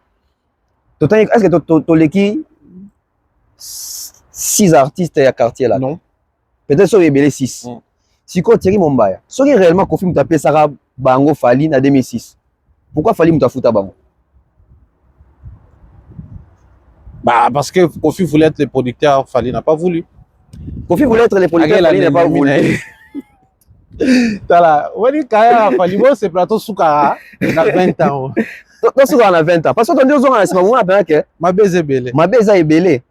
Est-ce que tu l'équipe 6 artistes à quartier là? Non. Peut-être sur les 6. Si quoi Thierry Mombaya, si réellement Koffi Mutapé Sarah Bango Fali en 2006, pourquoi Fali Mutafuta Bango? Bah parce que Koffi voulait être le producteur, Fali n'a pas voulu. Koffi voulait être le producteur, Fali n'a pas voulu. Tala, wani kaya Fali bo c'est plateau Soukara, il a 20 ans. Dans Soukara a 20 ans. Parce que ton Dieu on a ce moment là que ma beze belé. Ma beze est belé.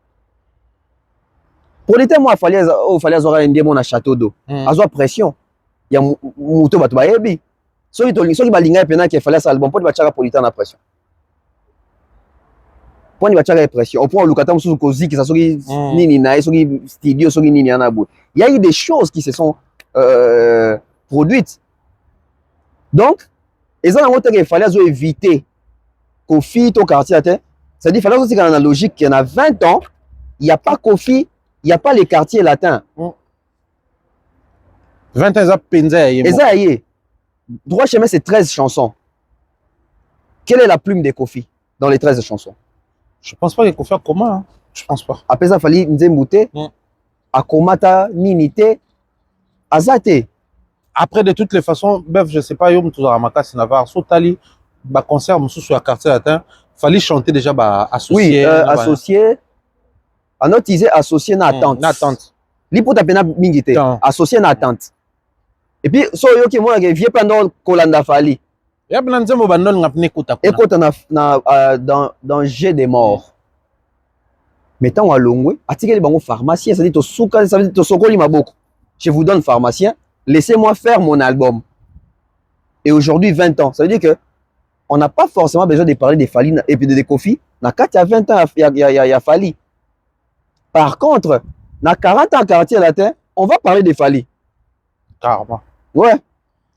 Producteur moi Fali azora ndie mon château d'eau. Azwa pression. Il y a muto bato bayebi. Soki balinga pena que fallait ça album pour bachaka producteur na pression. Pour bachaka pression. Au point lukata musu kozi qui ça soki nini na soki studio soki nini ana bout. Il y a eu des choses qui se sont produites. Donc, et ça il fallait éviter Koffi au quartier latin. C'est-à-dire il fallait aussi dans la logique qu'il y en a 20 ans, il n'y a pas Koffi, il n'y a pas les quartiers latins. 20 ans, et ça y est. Droit chemin, c'est 13 chansons. Quelle est la plume de Koffi dans les 13 chansons? Je pense pas qu'il y ait Koffi à Koma. Hein. Je pense pas. Après ça, il fallait Nzembouté, Akomata, Ninité, Azate. Après, de toutes les façons, bref, je sais pas, Yom Touzaramaka, Sinavar, Sotali, concert, sur le quartier latin, il fallait chanter déjà associé. Oui, associé. À notre disait associé na attente. L'hypothèse pena mingité. Associé na attente. Et puis, so yo qui moi vieux pendant Kolanda Fali. Ya blanze mo bandon ngapne écoute dans Jet des morts. Mettons à Longwe, atikeli bango pharmacien, ça dit to souka, ça dit to sokoli maboko. Je vous donne pharmacien, laissez-moi faire mon album. Et aujourd'hui 20 ans, ça veut dire que on n'a pas forcément besoin de parler des Fali et puis de Koffi. Na 4 il y a 20 ans il y a Fali. Par contre, na 40 ans quartier latin, on va parler des Fali. Carrément. Ouais.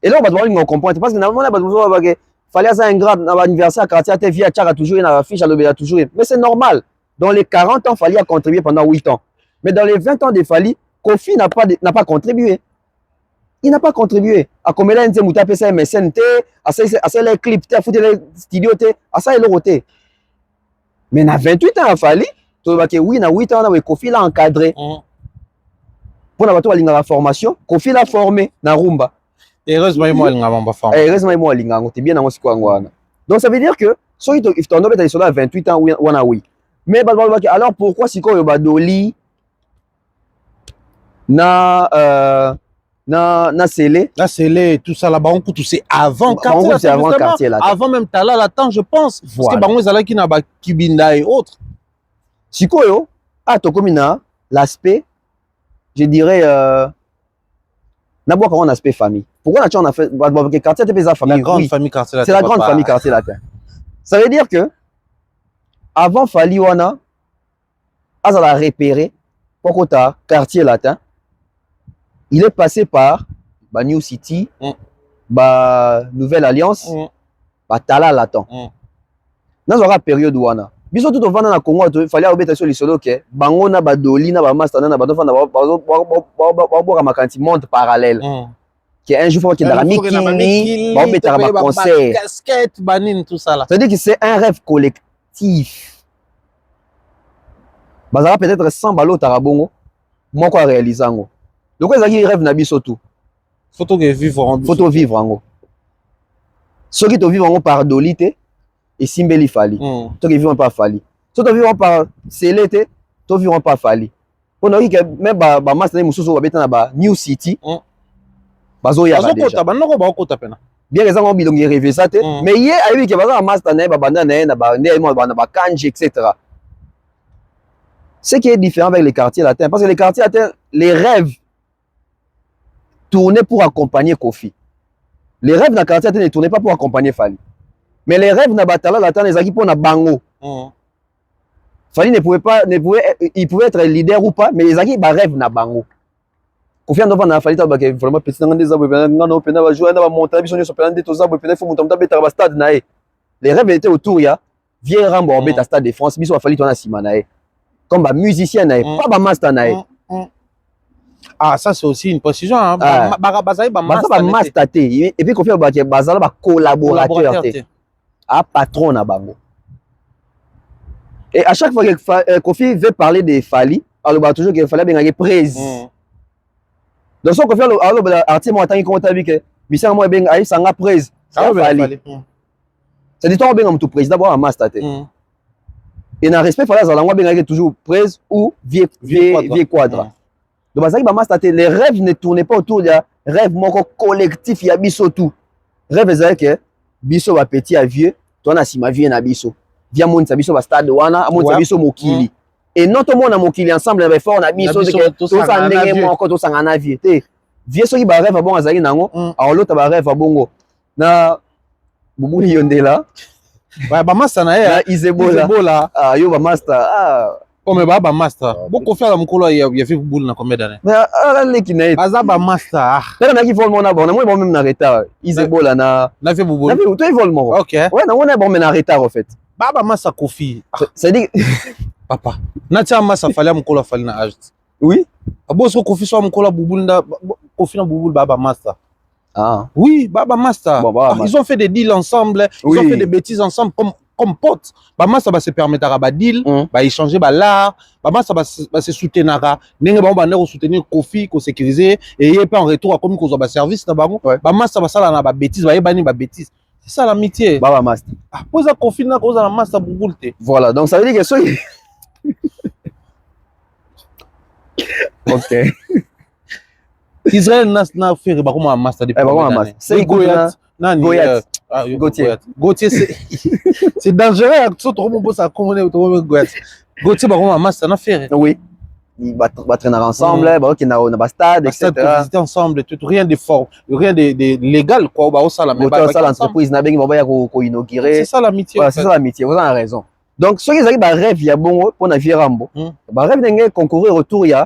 Et là, on va devoir nous comprendre. Parce que normalement, on va dire Fali a un grade dans l'anniversaire, quartier latin, via Tchara toujours, il y a une affiche à l'obéir toujours. Mais c'est normal. Dans les 40 ans, Fali a contribué pendant 8 ans. Mais dans les 20 ans de Fally, Kofi n'a pas contribué. Il n'a pas contribué. À comme là, il a fait un MSN, à ça les clips, à foutre les studios, à ça il a roté. Mais dans 28 ans, Fally, tu vois que oui, dans 8 ans, Kofi l'a encadré. Pour la formation, Kofi l'a formé dans Rumba. Heureusement, il m'a formé. Heureusement, il m'a formé. Bien dans ce donc ça veut dire que si tu as 28 ans, oui. Mais alors pourquoi si tu as Doli na Sélé tout ça là-bas, on tout c'est avant quartier, c'est avant quartier là. Avant même Tala là-temps, je pense. Voilà. Parce que bango zala qui na ba Kibinda et autres. Sikoyo, to komina l'aspect, je dirais n'a pas un aspect famille. Pourquoi on a fait quartier te pesa famille? La grande famille quartier là. C'est la grande famille quartier là. Ça veut dire que avant Fally wana azala repéré pourquoi quartier latin. Il est passé par New City, Nouvelle Alliance, Tala Latin. Dans la période où on a, biso tout au vent dans le Congo, il fallait obéir sur les solos que bango na badoli na ba master na ba dofa na ba makanti monde parallèle. Qui un jour faut qu'il y ait la mikini, ba obéir ba concert, casquette, banine tout ça là. C'est-à-dire que c'est un rêve collectif. Bazara peut-être 100 balles tarabongo, moi quoi réaliser ngo. Donc, ils rêvent na biso tout. Faut vivre en gros. Ceux qui te vivent en gros par Dolité et Simbeli Fally. Ceux qui vivent par Fally. Ceux qui vivent par Célé, ceux qui vivent par Fally. Pour nous que même ba master mususu ba betana ba New City. Bazo ya ba déjà. Bien raison on bilongi rêver ça mais hier a eu que baza master na ba banda na ba ndé mo ba kanji etc. Ce qui est différent avec les quartiers latins parce que les quartiers latins les rêves tourner pour accompagner Kofi. Les rêves dans le quartier ne tournaient pas pour accompagner Fally. Mais les rêves dans Batala Latin, les équipes na bango. Fally il pouvait être leader ou pas, mais les équipes rêvent na bango. Kofi Andovan na Fally tabake vraiment petit dans des abou ngano pena va jouer na monter biso sur plan de tous abou pena faut monter dans stade na. Les rêves étaient autour ya vieux Rambo au stade de France biso Fally tona sima na. Comme ba musicien na pas ba master na. Ah, ça c'est aussi une précision. Hein. Master et puis Kofi Bazala ba collaborateur. Ah, patron na bango. Et à chaque fois que Kofi veut parler de Fally, alors bah toujours qu'il fallait bien gagner prise. Donc son Kofi alors artiste moi tant qu'on t'a vu que Bissang moi bien aïe sanga prise. Ça Fally. C'est du temps bien comme tout président d'abord un master. Et dans respect Fally ça moi bien gagner toujours prise ou vieux quadra. Donc, les rêves ne tournaient pas autour de rêve collectif, il y a biso tout. Rêve, c'est que biso va petit à vieux, toi, na si ma vie na biso. Via mon biso va stade wana, mon biso mokili. Et non, tout le monde a mokili ensemble, mais fort, on a biso, tout ça, n'est pas encore tout ça, on a vieux. Vieux, ceux qui va rêve à bon, azali nango, alors l'autre va rêve à bongo. Na, boubou yondela. Ouais, bah, master, na, Isebola. Ah, yo, bah, master, ah. Comme baba master. Beaucoup faire la mukolo il y a fait boule na combien d'années? Mais ah les qui n'est. Bazaba master. Là na qui vole mon abon, moi même na retard. Isebola na. Na fait boule. Na fait toi il vole mon. OK. Ouais, na on est bon mais na retard en fait. Baba master Kofi. C'est dit papa. Na tia master fallait mukolo fallait na âge. Oui. Abo so Kofi so mukolo boule na Kofi na boule baba master. Ah. Oui, baba master. Bon, baba, ils ont fait des deals ensemble, ils ont fait des bêtises ensemble comme potes. Bama ça va se permettre à deal, va échanger l'art, bama ça va se soutenir, n'engue bama va soutenir Kofi, ko sécuriser et il pas en retour comme qu'on a service na bango. Bama ça va ça la ba bêtise, va bani ba bêtise. C'est ça l'amitié. Baba master. Ah, pose à Kofi na cause la master bouboute. Voilà, donc ça veut dire que ça OK. Israël n'a fait ba comme master depuis. C'est Goyat. Gauthier, c'est dangereux. Tout le monde peut s'accommoder au Gauthier, on a master na faire. Oui. Ils vont traîner ensemble, ils vont stade, etc. Visiter ensemble, rien de fort, rien de légal quoi. Ça l'entreprise n'a pas inaugurer. C'est ça l'amitié. C'est ça l'amitié. Vous avez raison. Donc ceux qui arrivent à rêve, il y a bon pour navire Rambo. Rêve d'un concourir autour, il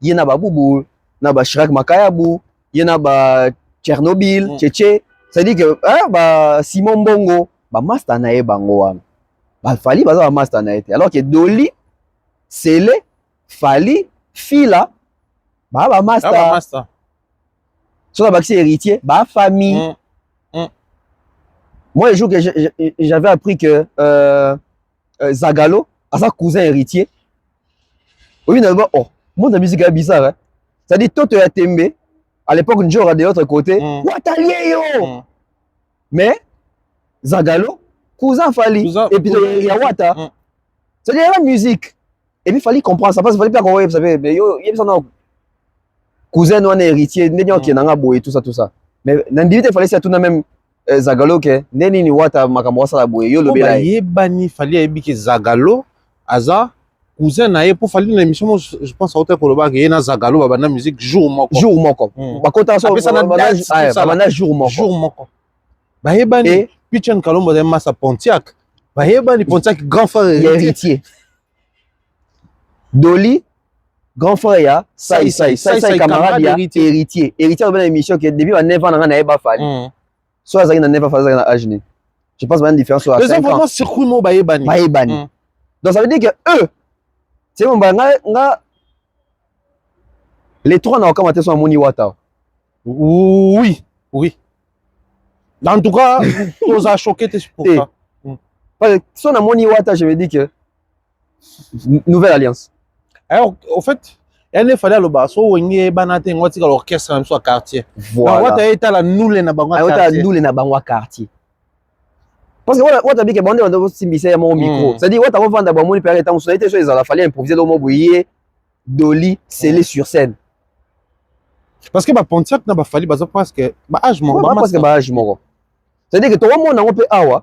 y en a ba Boubou, il y a ba Chirac Makayabou, il y en a ba Tchernobyl, Tchétché. C'est-à-dire que Simon Bongo, master na bango wana. Fally baza master na été. Alors que Doli, Sélé, Fally, fille là ba master master. sur la baxi héritier ba famille. Moi le jour que j'avais appris que Zagalo a sa cousin héritier. Oui, oh, moi la musique est bizarre, hein. Ça dit Toto ya Tembe à l'époque Njora de l'autre côté. Watalier yo. Mais Zagalo cousin Fali et puis il y a Wata. Ça dit la musique. Et puis il fallait comprendre ça parce qu'il fallait pas qu'on voyait, vous savez, mais yo il y a ça cousin ou un héritier, n'est-ce qui n'a boy tout ça. Mais n'individu il fallait ça tout de même Zagalo que neni ni Wata makambo ça la boy yo le bela. Yebani fallait que Zagalo aza cousin na ye pour fallait une émission je pense à hôtel Koloba que na Zagalo ba na musique jour moko. Ba kota so ba jour moko. Ba yebani Pichen Kalombo de Massa Pontiac. Ba yebani Pontiac grand frère héritier. Dolly grand frère ya sai camarade ya héritier dans l'émission que depuis 9 ans na eba fali so azaki na 9 ans fali na âge ni je pense qu'il y a une différence sur 5 ans les vraiment circuit mo ba yebani donc ça veut dire que eux c'est mon nga les trois na kamate so amoni Wata oui en tout cas on a choqué pour ça parce que si on amoni Wata je me dis que nouvelle alliance. Alors, au fait, il fallait le bas, so wenye banate ngwati ka l'orchestre même soit quartier. Voilà. Wata eta la noule na bangwa quartier. Wata noule na bangwa quartier. Parce que Wata bike bande on simbisa ya mon micro. C'est-à-dire Wata va vendre ba moni père étant so été so ils a fallait improviser le mot bouillir Dolly scellé sur scène. Parce que ba Pontiac na ba fali ba parce que ba âge moko ba parce que ba âge moko. C'est-à-dire que toi mon on peut awa.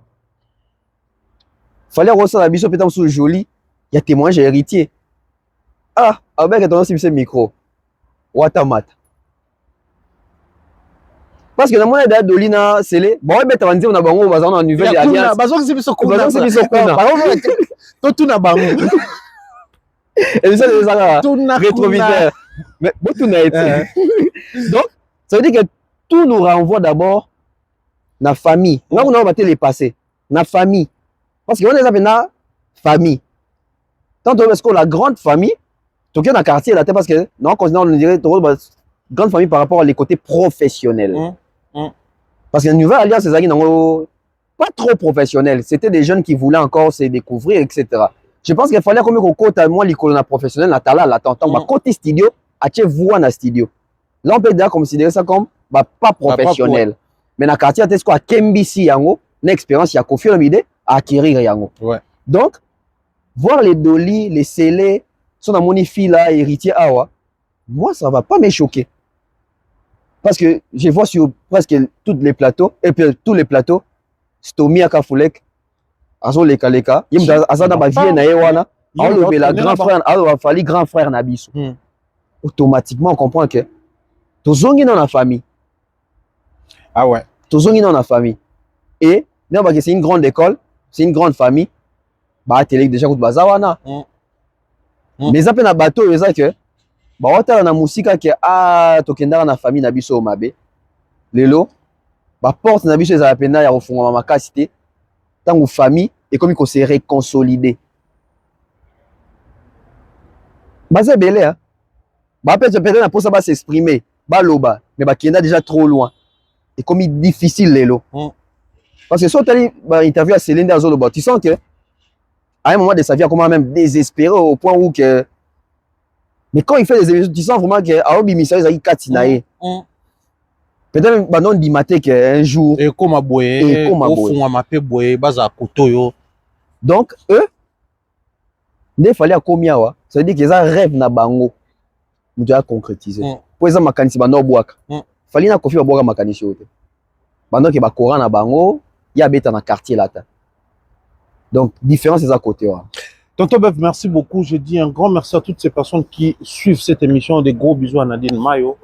Fallait rosser la biso pétant sous joli. Il y a témoin j'ai héritier. Ah, avec ton aussi micro. Wata mat. Parce que dans mon aide Dolina c'est bon on va dire on a bango bazana en nouvelle alliance. Bazon c'est biso kuna. Tout tout na bango. Et ça les a rétroviseur. Mais bon tout n'a été. Donc ça veut dire que tout nous renvoie d'abord na famille. On a battu les passés. Na famille. Parce que on les appelle na famille. Tant est-ce que la grande famille, tout dans le quartier là, parce que non, on dirait grande famille par rapport à les côtés professionnels. Parce que la nouvelle alliance, c'est pas trop professionnel. C'était des jeunes qui voulaient encore se découvrir, etc. Je pense qu'il fallait qu'on côte à moi l'école professionnelle, la tala, la tantôt, côté studio, à chez vous en studio. Là, on peut déjà considérer ça comme pas professionnel. Mais dans le quartier, est-ce qu'on a KMBC, une expérience, il y a confiance à acquérir. Donc, voir les Dolly, les scellés, son amoni fille là, héritier awa, moi ça va pas me choquer. Parce que je vois sur presque tous les plateaux, et puis tous les plateaux, Stomi Akafulek, Azo Lekaleka, Azada Bavie Naewana, la grand frère, a fallu grand frère Nabiso. Automatiquement on comprend que Tozongi dans la famille. Ah ouais. Tozongi dans la famille. Et c'est une grande école, c'est une grande famille. Bah télé déjà coup bazawana mais ça peut na bateau ça que bah wata na musika que tokenda na famille na biso mabe lelo ba porte na biso za pena ya refunga makasi te tango famille et comme il ko se réconsolider baza belé hein ba peut-être na pour ça va s'exprimer ba loba mais ba kenda déjà trop loin et comme il difficile lelo parce que si tu as interview à Céline Azoloba tu sens que à un moment de sa vie, comment même désespéré au point où que. Mais quand il fait des émissions, tu sens vraiment que Aobi Missa, il a katinaé. Peut-être que non dimaté qu'un jour. Et comme à boye, au fond à ma paix boye, baza kotoyo. Donc eux, il fallait à combien wa. Ça veut dire qu'ils ont un rêve na bango. Nous devons concrétiser. Pour exemple, makanisi bano boaka. Fallait na kofi boaka makanisi ote. Bano ke ba courant na bango, ya beta na quartier là. Donc, différence c'est à côté. Ouais. Tonton Bev, merci beaucoup. Je dis un grand merci à toutes ces personnes qui suivent cette émission. Des gros bisous à Nadine Mayo.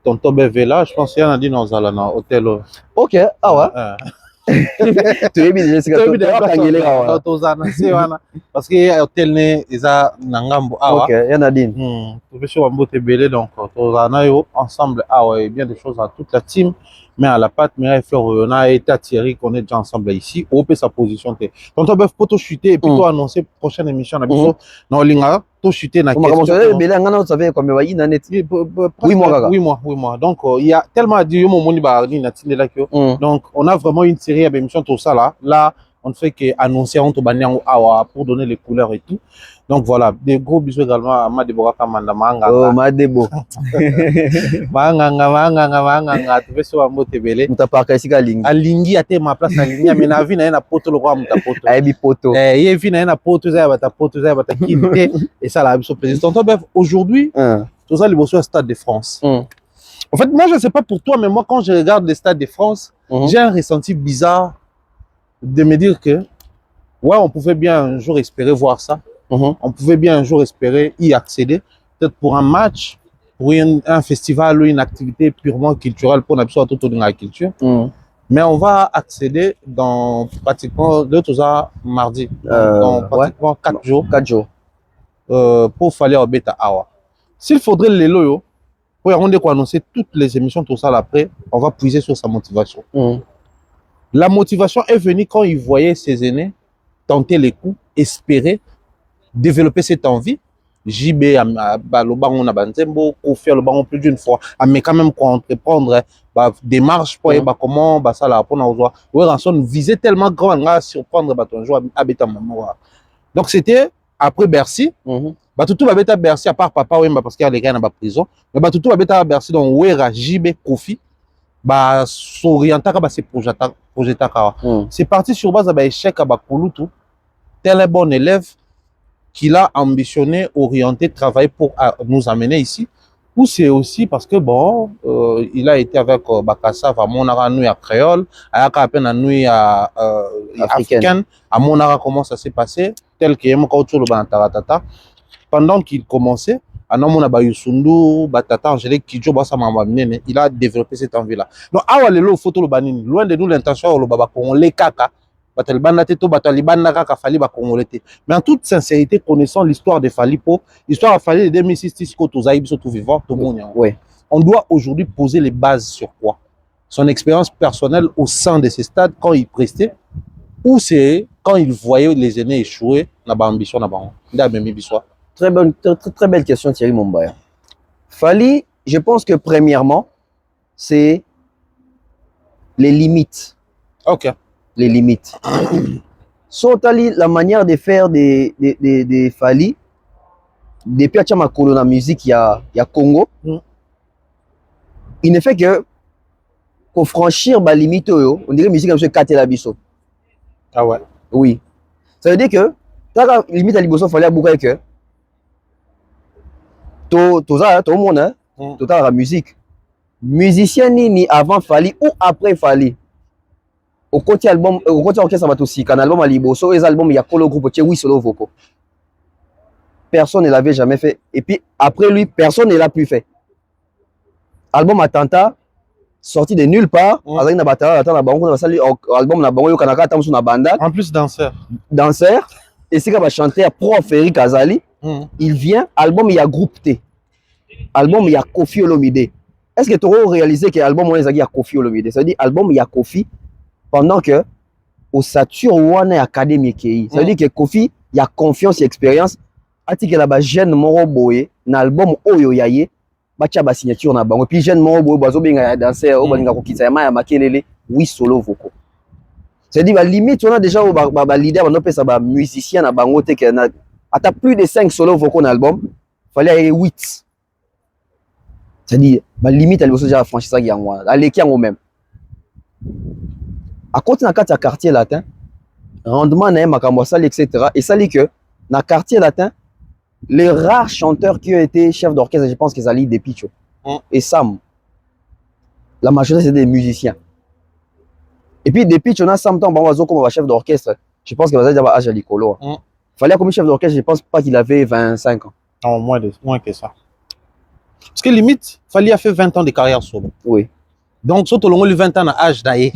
Tonton Bev est là. Je pense qu'il y a Nadine dans un hôtel. Ok, ah ouais. Tu es bien, c'est parce qu'il y a un hôtel né, ils ont Nangambo. Ok, il y a Nadine. Tu peux sur Mbote Belé, donc, ensemble, bien des choses à toute la team. Mais à la patte, mais on a été Thierry, qu'on est déjà ensemble ici. On peut sa position. Tonton Bev, pour te chuter et puis toi annoncer prochaine émission. Non, Linga, tout chuté na On m'a commencé belé ngana ça fait combien va net. 8 mois kaka. 8 mois. Donc il y a tellement à dire mon moni ba ni na tindela kyo. Donc on a vraiment une série d'émissions tout ça là. Là, on ne fait que annoncer on to banyan awa pour donner les couleurs et tout. Donc voilà, des gros bisous également à Madebora Kamanda Manga. Oh Madebo. Manga, tu veux sur Mote Belé. Muta parka ici ka lingi. A lingi a te ma place na lingi mais na vie na poto le roi muta poto. A bi poto. Il vie na poto za bata kinte et ça la biso président. Bref, aujourd'hui, tout ça le au Stade de France. En fait, moi je sais pas pour toi mais moi quand je regarde le Stade de France, j'ai un ressenti bizarre de me dire que ouais, on pouvait bien un jour espérer voir ça. On pouvait bien un jour espérer y accéder, peut-être pour un match, pour un festival ou une activité purement culturelle pour l'absolu autour de la culture. Mais on va accéder dans pratiquement 2 mardi, dans pratiquement 4 jours. 4 jours. Pour faire au bêta awa. S'il faudrait les loyaux, pour annoncer toutes les émissions, tout ça après, on va puiser sur sa motivation. La motivation est venue quand il voyait ses aînés tenter les coups, espérer développer cette envie. JB le banc na banzembo pour faire le banc plus d'une fois mais quand même entreprendre démarche pour comment ça là pour nous voir Ranson visait tellement grand à surprendre ton joueur à beta maman. Donc c'était après Bercy tout va beta Bercy à part papa parce qu'il y a les gars dans la prison mais tout va beta Bercy donc Wera JB Kofi s'orienter à ces projets c'est parti sur base d'un échec à Bakulutu tel bon élève qu'il a ambitionné, orienté, travailler pour nous amener ici. Ou c'est aussi parce que bon, il a été avec Bakassa, à Monara, nous à créole, à peine à nous à africaine, à Monara comment ça s'est passé, tel qu'il y a le Bantaratata. Pendant qu'il commençait, à Namona Bayusundu, Batata, Angélique, Kidjo, il a développé cette envie-là. Donc, le photo le banini, loin de nous l'intention, le baba, on les caca. Mais en toute sincérité, connaissant l'histoire de Falipo, l'histoire de Fali de 2006, on doit aujourd'hui poser les bases sur quoi? Son expérience personnelle au sein de ces stades, quand il prestait, ou c'est quand il voyait les aînés échouer, très belle question, Thierry Mombaya. Fali, je pense que premièrement, c'est les limites. Ok. Les limites. Sotali, la manière de faire des Fali, depuis que ma la musique, il y a Congo, il ne fait que pour franchir la limite, on dirait que la musique est comme Bisso. Ah ouais? Oui. Ça veut dire que, la limite à Liboso, il fallait beaucoup que tout le monde, tout la musique. Musicien ni avant Fali ou après Fali. Au côté album, au côté orchestre, ça va aussi. Quand album à Liboso, les albums, il y a que le groupe oui solo vocal. Personne ne l'avait jamais fait. Et puis après lui, personne ne l'a plus fait. Album Attentat, sorti de nulle part. Album en plus danseur. Danseur. Et c'est quand va chanter à prof Eric Azali. Il vient, album il y a groupe T. Album il y a Kofi Olomide. Est-ce que tu aurais réalisé que l'album il y a Kofi Olomide? Ça veut dire album il y a Kofi. Pendant que au Satur One Academy ça veut dire que Kofi il y a confiance et expérience ati que la jeune moro boye na album oyo yaye bacha ba signature na bango puis jeune moro boye bazo benga danser o balinga ko kitsa ya makelele oui solo vocal c'est dit ba limite on a déjà ba leader on peut ça ba musicien na bango te que na ata plus de 5 solo vocaux dans l'album fallait 8 c'est dit ba limite elle déjà franchir ça yango aller qui en même à côté dans le quartier latin, rendement na makambo sali etc. Et ça dit que dans le quartier latin, les rares chanteurs qui ont été chefs d'orchestre, je pense qu'ils allaient des Picho et Sam. La majorité c'est des musiciens. Et puis des Picho on a Sam tant bazo comme chef d'orchestre. Je pense qu'il va déjà âge à l'icolo. Fallait comme chef d'orchestre, je pense pas qu'il avait 25 ans. Non, moins que ça. Parce que limite, Fali a fait 20 ans de carrière solo. Oui. Donc, surtout le 20 ans d'âge d'ailleurs,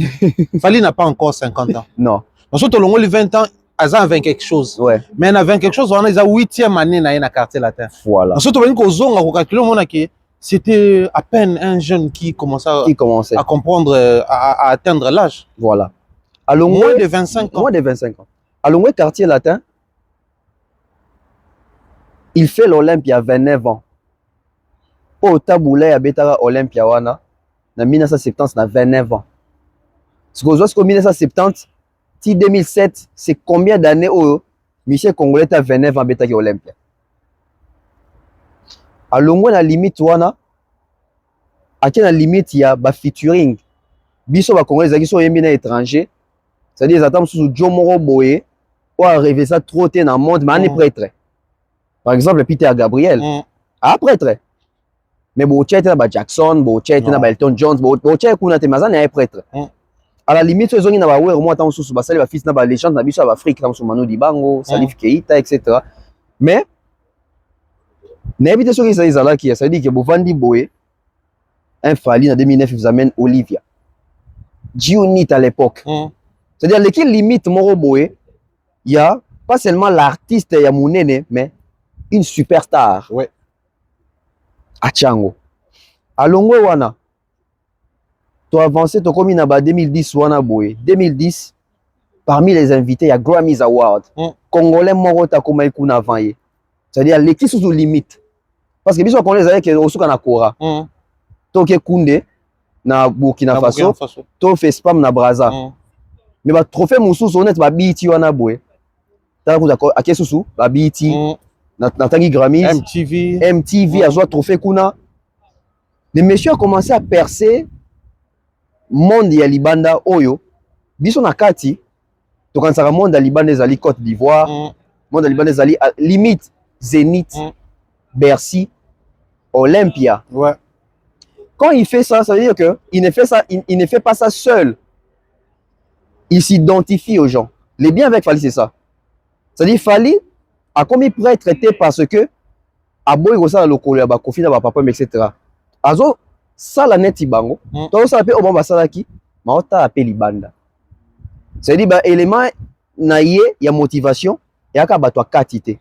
Fali n'a pas encore 50 ans. Non. Donc, surtout le 20 ans, il a 20 quelque chose. Ouais. Mais il a 20 quelque chose, on a 8e année dans le quartier latin. Voilà. Surtout on a calculé, c'était à peine un jeune qui commençait à comprendre, à atteindre l'âge. Voilà. Moins de 25 ans. Moins de 25 ans. À l'ongwe quartier latin, Il fait l'Olympia à 29 ans. Au Taboulé à Betara Olympia wana na 1970 na 29 ans. Ce que je 1970 ti 2007 c'est combien d'années où Michel Congolais a 29 ans Betaki Olympia. À longo na limite wana à quelle limite il y a ba featuring biso ba Congolais qui sont yembi na étranger. C'est-à-dire ils attendent sous Joe Moro Boye ou à rêver ça trop dans le monde mais on est prêtre. Par exemple Peter Gabriel à prêtre. Mais bon tchète na ba Jackson, bon tchète na ba Elton John, bon tchète kuna te mazana est prêtre. À la limite ils ont na ba ouais au moins tant sous ba sali ba fils na ba légende na biso ba Afrique comme sous Manu Dibango, Salif Keita etc. Mais n'habite sur ça ils qui ça dit que Bovandi Boye un Fali en 2009 ils amènent Olivia. Diounit à l'époque. C'est-à-dire l'équipe limite Moro Boye, il y a pas seulement l'artiste Yamounene, mais une superstar. Ouais. À Tchango. À Longo Wana. Tu as avancé, tu as commis en 2010 Wana Boye. 2010, parmi les invités, il y a Grammys Award. Congolais Moro Takoma Ikuna avant. C'est-à-dire l'équipe sous limite. Parce que bisous Congolais avec Osuka Nakora. Toke Koundé na Burkina Faso. To fait spam na Braza. Mais ba trophée mususu honnête ba BT wana boy. Ta ku d'accord akesusu ba BT na tangi Grammys MTV a joué trophée kuna. Les messieurs ont commencé à percer monde ya libanda oyo. Biso na kati to kansaka monde ya libanda ezali Côte d'Ivoire, monde ya libanda ezali limite Zénith, Bercy, Olympia. Ouais. Quand il fait ça, ça veut dire que il ne fait pas ça seul. Il s'identifie aux gens. Les biens avec Fali, c'est ça. C'est-à-dire Fali a commis prêt traité parce que a boy ko ça lokolo ya ba kofi na ba papa etc. Azo ça la net ibango. To ça pe obamba salaki, ma ota appel libanda. C'est-à-dire ba élément na yé ya motivation ya ka bato katité.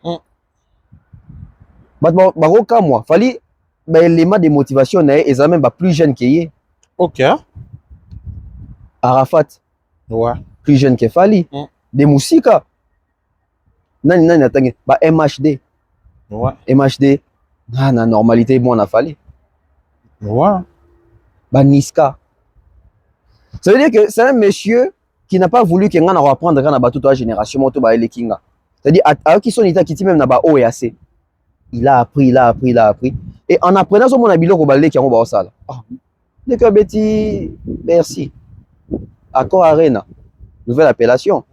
Ba roka moi, Fali ba élément de motivation na yé ezamem ba plus jeune que yé. OK. Arafat. Ouais. Plus jeune que Fali. Des Moussika. Nani atangi. Bah MHD. Ouais. MHD. Na normalité, bon, on a Fali. Ouais. Bah Niska. Ça veut dire que c'est un monsieur qui n'a pas voulu qu'il y ait un reprendre quand on a toute la génération. C'est-à-dire, à qui sont états qui même n'a pas OEAC. Il a appris. Et en apprenant ce mon habilo au balai qui a au salle. Dès que Betty, merci. Accord Arena. Nouvelle appellation.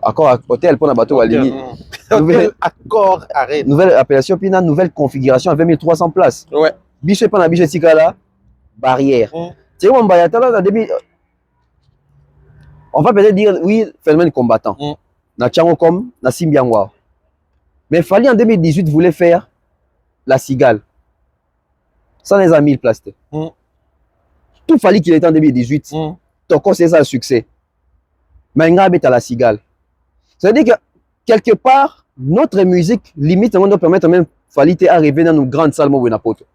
Accord hôtel pour la bateau à Lili. Nouvelle accord Arena. Nouvelle appellation, puis une nouvelle configuration à 20 300 places. Ouais. Biche pas la biche là, barrière. Tu sais, on va on va peut-être dire oui, phénomène combattant. Na Tchango comme na Simbiangwa. Mais Fali en 2018 voulait faire la cigale. Ça les a 1000 places. Tout Fali qu'il était en 2018. Toko c'est ça le succès. Mais il y a la cigale. C'est-à-dire que quelque part, notre musique limite on doit permettre même Fali d'arriver dans nos grandes salles Mobunapoto.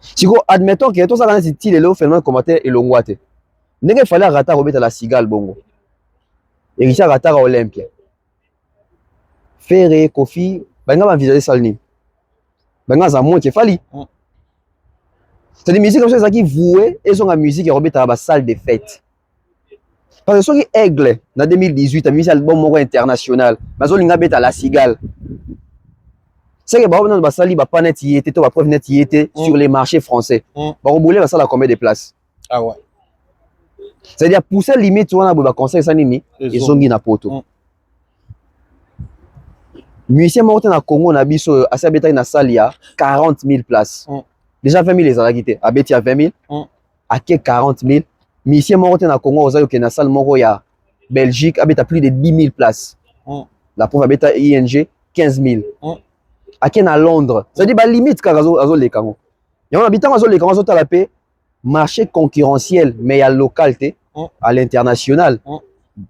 Si vous admettons que tout ça dans ce le phénomène combattant et l'ongwate. N'est-ce fallait rater à la cigale bongo. Et Richard rater à Olympia. Ferré, Kofi, ben on va envisager ça le nid. Ben on a moins que Fali. C'est des musiques comme ça qui vouées et sont la musique qui remet à la salle de fête. Parce que ceux qui aigle en 2018 a mis un album international, mais ils ont à la cigale. C'est que bah on sali bah pas net y était, bah preuve net y était sur les marchés français. Bah on voulait ça la combien de places. Ah ouais. C'est-à-dire pousser limite on a bah conseil ça nini ils ont na poto. Musicien mort na Congo na biso à sa beta na salle ya 40 000 places. Déjà 20 000 les a quitté. À Béti à 20 000. À 40 000. Musicien mort na Congo aux ayo na salle moro ya Belgique à Béti plus de 10 000 places. La preuve à Béti ING 15 000. À Londres. C'est-à-dire bah limite car azo les kango. Et on habitant azo les kango azo la paix marché concurrentiel mais à localité à l'international.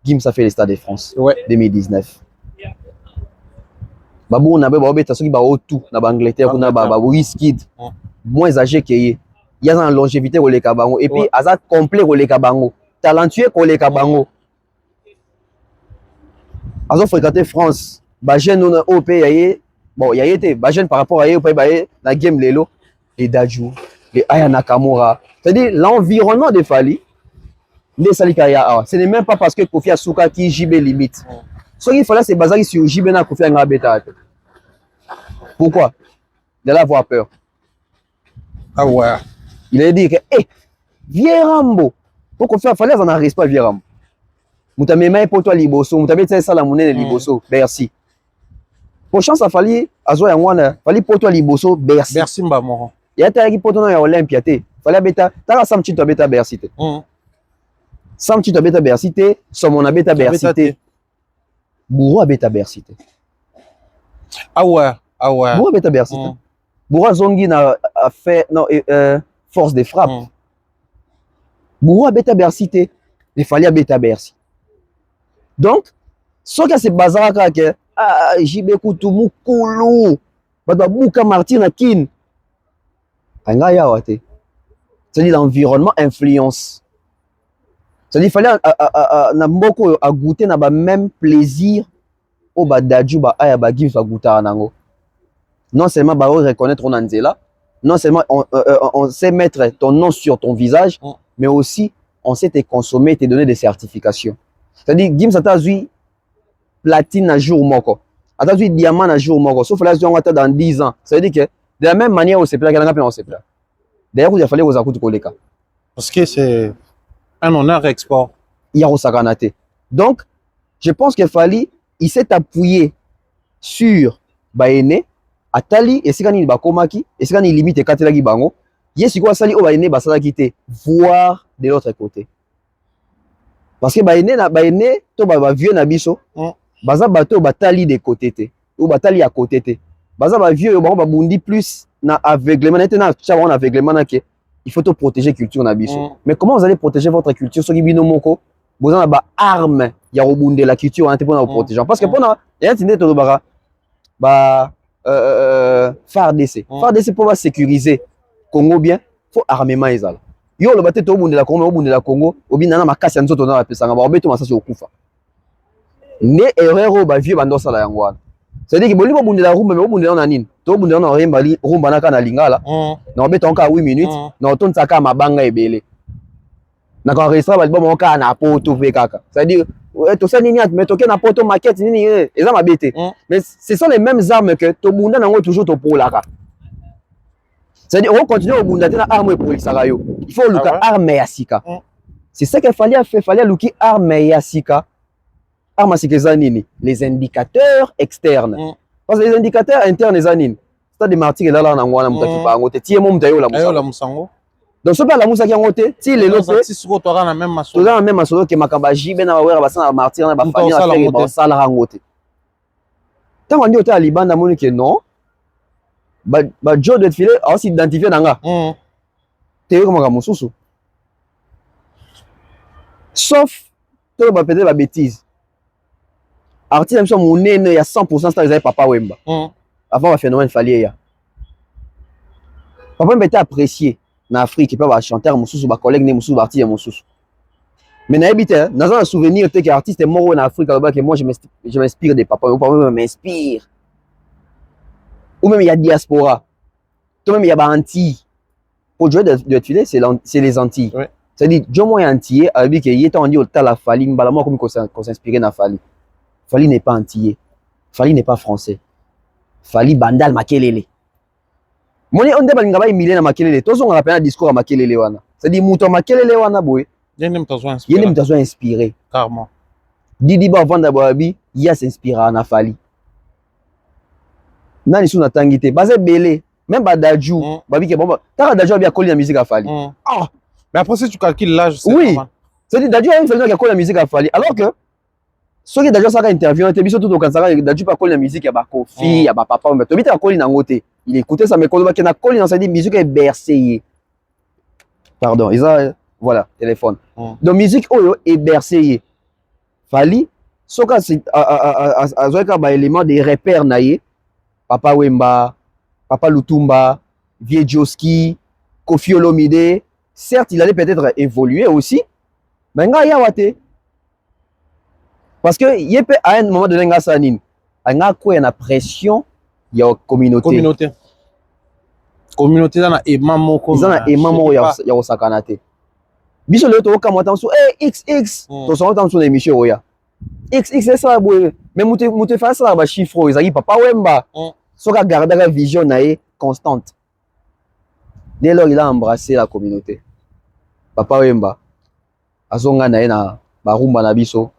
Gim ça fait les Stades de France. Ouais. 2019. Babou on a beta soki ba tout na Angleterre on a ba Wizkid moins âgé que y a une longévité au les kabango et puis azat complet au les kabango talentueux au les kabango azo fréquenter France ba jeune on au pays bon, il y a été, jeune par rapport à eux, dans game Lelo, les Dadju, les Aya Nakamura. C'est-à-dire, l'environnement de Fally, ce n'est même pas parce que Kofi Asuka qui JB limite. Ce qu'il fallait, c'est baser sur JB na Kofi Angabeta. Pourquoi? Il allait avoir peur. Ah ouais. Il a dit que, hé, vieux Rambo. Pour Kofi Fally, ça n'arrive pas, vieux Rambo. Moutamema pour toi liboso, moutamema ça la monnaie de liboso, Bercy. Pour chance, il fallait, Azoya Wana, fallait pour toi liboso, Bercy. Bercy Mbamoro. Il y a des pour toi Olympia, fallait bêta, t'as Sam Chito bêta Bercy. Sam Chito bêta Bercy, Somona bêta Bercy. Bourreau bêta Bercy. Ah ouais, ah ouais. Bourreau bêta Bercy. Bourreau Zongi a fait, non, force de frappe. Bourreau bêta Bercy, il fallait bêta Bercy. Donc, ce que c'est bazar que JB Koutoumou Koulou, Bouka Martin Akin, c'est-à-dire l'environnement influence. C'est-à-dire qu'il fallait à goûter na même plaisir au badadju ba aya ba gim sa goûter nango. Non seulement ba reconnaître on anzela, non seulement on sait mettre ton nom sur ton visage, mais aussi on sait te consommer, te donner des certifications. C'est-à-dire gim sa tazui platine à jour moko. Atazui diamant à jour moko. Sauf là dans 10 ans. Ça veut dire que de la même manière on se plaît, on se plaît. D'ailleurs, il fallait vous écouter Koleka. Parce que c'est un honneur export. Il y a Sakanate. Donc, je pense qu'il fallait, il s'est appuyé sur Baene, Atali, et c'est quand il va komaki, et c'est quand il limite Katelagi Bango. Yes, il faut sali au Baene, Basala quitter, voir de l'autre côté. Parce que Baene, to ba vieux nabiso, Baza bateau batali de côté, ou batali à côté. Baza ba vieux, ba bundi plus na aveuglement, na aveuglement na ke. Il faut te protéger culture na biso. Mais comment vous allez protéger votre culture so bino moko? Vous avez ba arme ya robunde la culture en pour protéger. Parce que pendant il y a tinde to ba FARDC. FARDC pour sécuriser Congo bien, faut armement ezala. Yo le bateau to bunde la Congo, bunde la Congo, obina na makasi ya nzoto na pesa nga ba obeto masasi okufa. Ne erreur ba vieux bando sala yango wana. C'est-à-dire que boli bo bunde la rumba mais bunde na nini? To bunde na remba li rumba na kana lingala. Na obeto nka 8 minutes, na oton tsaka mabanga ebele. Na ka restaurant ba libo ka na poto pe kaka. C'est-à-dire to ça nini mais toke na poto maquette nini eza mabete. Mais ce sont les mêmes armes que to bunda nango toujours to polaka. C'est-à-dire on continue au bunda na arme pour yo. Il faut luka arme ya sika. C'est ça qu'il fallait luki arme ya sika. Arme sika zanini, les indicateurs externes. Parce que les indicateurs internes zanini. C'est des martyrs là na ngwana mutaki pa ngote tie mo mutayo la musango. Donc ce pas la musaki ngote, ti les lots si siko to na même masolo. To na même masolo ke makamba jibe na wera basana martyr na ba famille na faire ba sala ngote. Tant on dit au libanda moni que non. Ba Joe de filer a aussi identifié nanga. Te comme ka mususu. Sauf to ba peut-être la bêtise. Artiste sont mon nez il y a 100% ça ils Papa Wemba. Avant le phénomène fallait ya. Papa Wemba était apprécié en Afrique, il peut avoir chanteur mususu ba collègue né mususu artiste mususu. Mais na habité dans un souvenir que artiste est mort en Afrique là-bas que moi je m'inspire des Papa Wemba m'inspire. Ou même il y a diaspora. Toi même il y a ba Antilles. Pour jouer de filet c'est les Antilles. Ouais. C'est-à-dire Joe moi antillais avec qu'il était en dit au la Fally mbala moi comme qu'on s'inspirer na Fally. Fally n'est pas antillais. Fally n'est pas français. Fally bandal makelele. Moni onde balinga ba imile na makelele. Tozo on rappelle un discours à makelele wana. C'est-à-dire muto makelele wana boy. Yene mtazo inspiré. Carrément. Didi ba vanda babi, ya s'inspira na Fally. Nani sou na tangité, baze belé, même ba Dadju, babi ke bon. Ta Dadju a bien collé la musique à Fally. Ah. Mais après si tu calcules l'âge, c'est oui. C'est-à-dire Dadju a fait que la musique à Fally alors que ceux qui déjà ça interview on te biso tout au kan ça Dadju pas coller la musique ya ba Kofi ya ba papa mais to bita coller na ngote il écoutait ça mais quand on na coller dans ça dit musique est bercé pardon ils ont voilà téléphone donc musique oyo est bercé Fally soka a zoeka ba élément des repères naie Papa Wemba Papa Lutumba Vieux Joski Kofi Olomide certes il allait peut-être évoluer aussi mais nga ya wate. Parce que il peut à un moment donné il y a une pression il y a communauté. Communauté dans la aimant moko. Ils ont un aimant moko ya osakana te. Biso le to ka motanso XX to so motanso na émission oya. XX c'est ça boy. Mais muté fa ça ba chiffre ezaki papa wemba. Soka garder la vision nae constante. Dès lors il a embrassé la communauté. Papa wemba azonga nae na barumba na biso.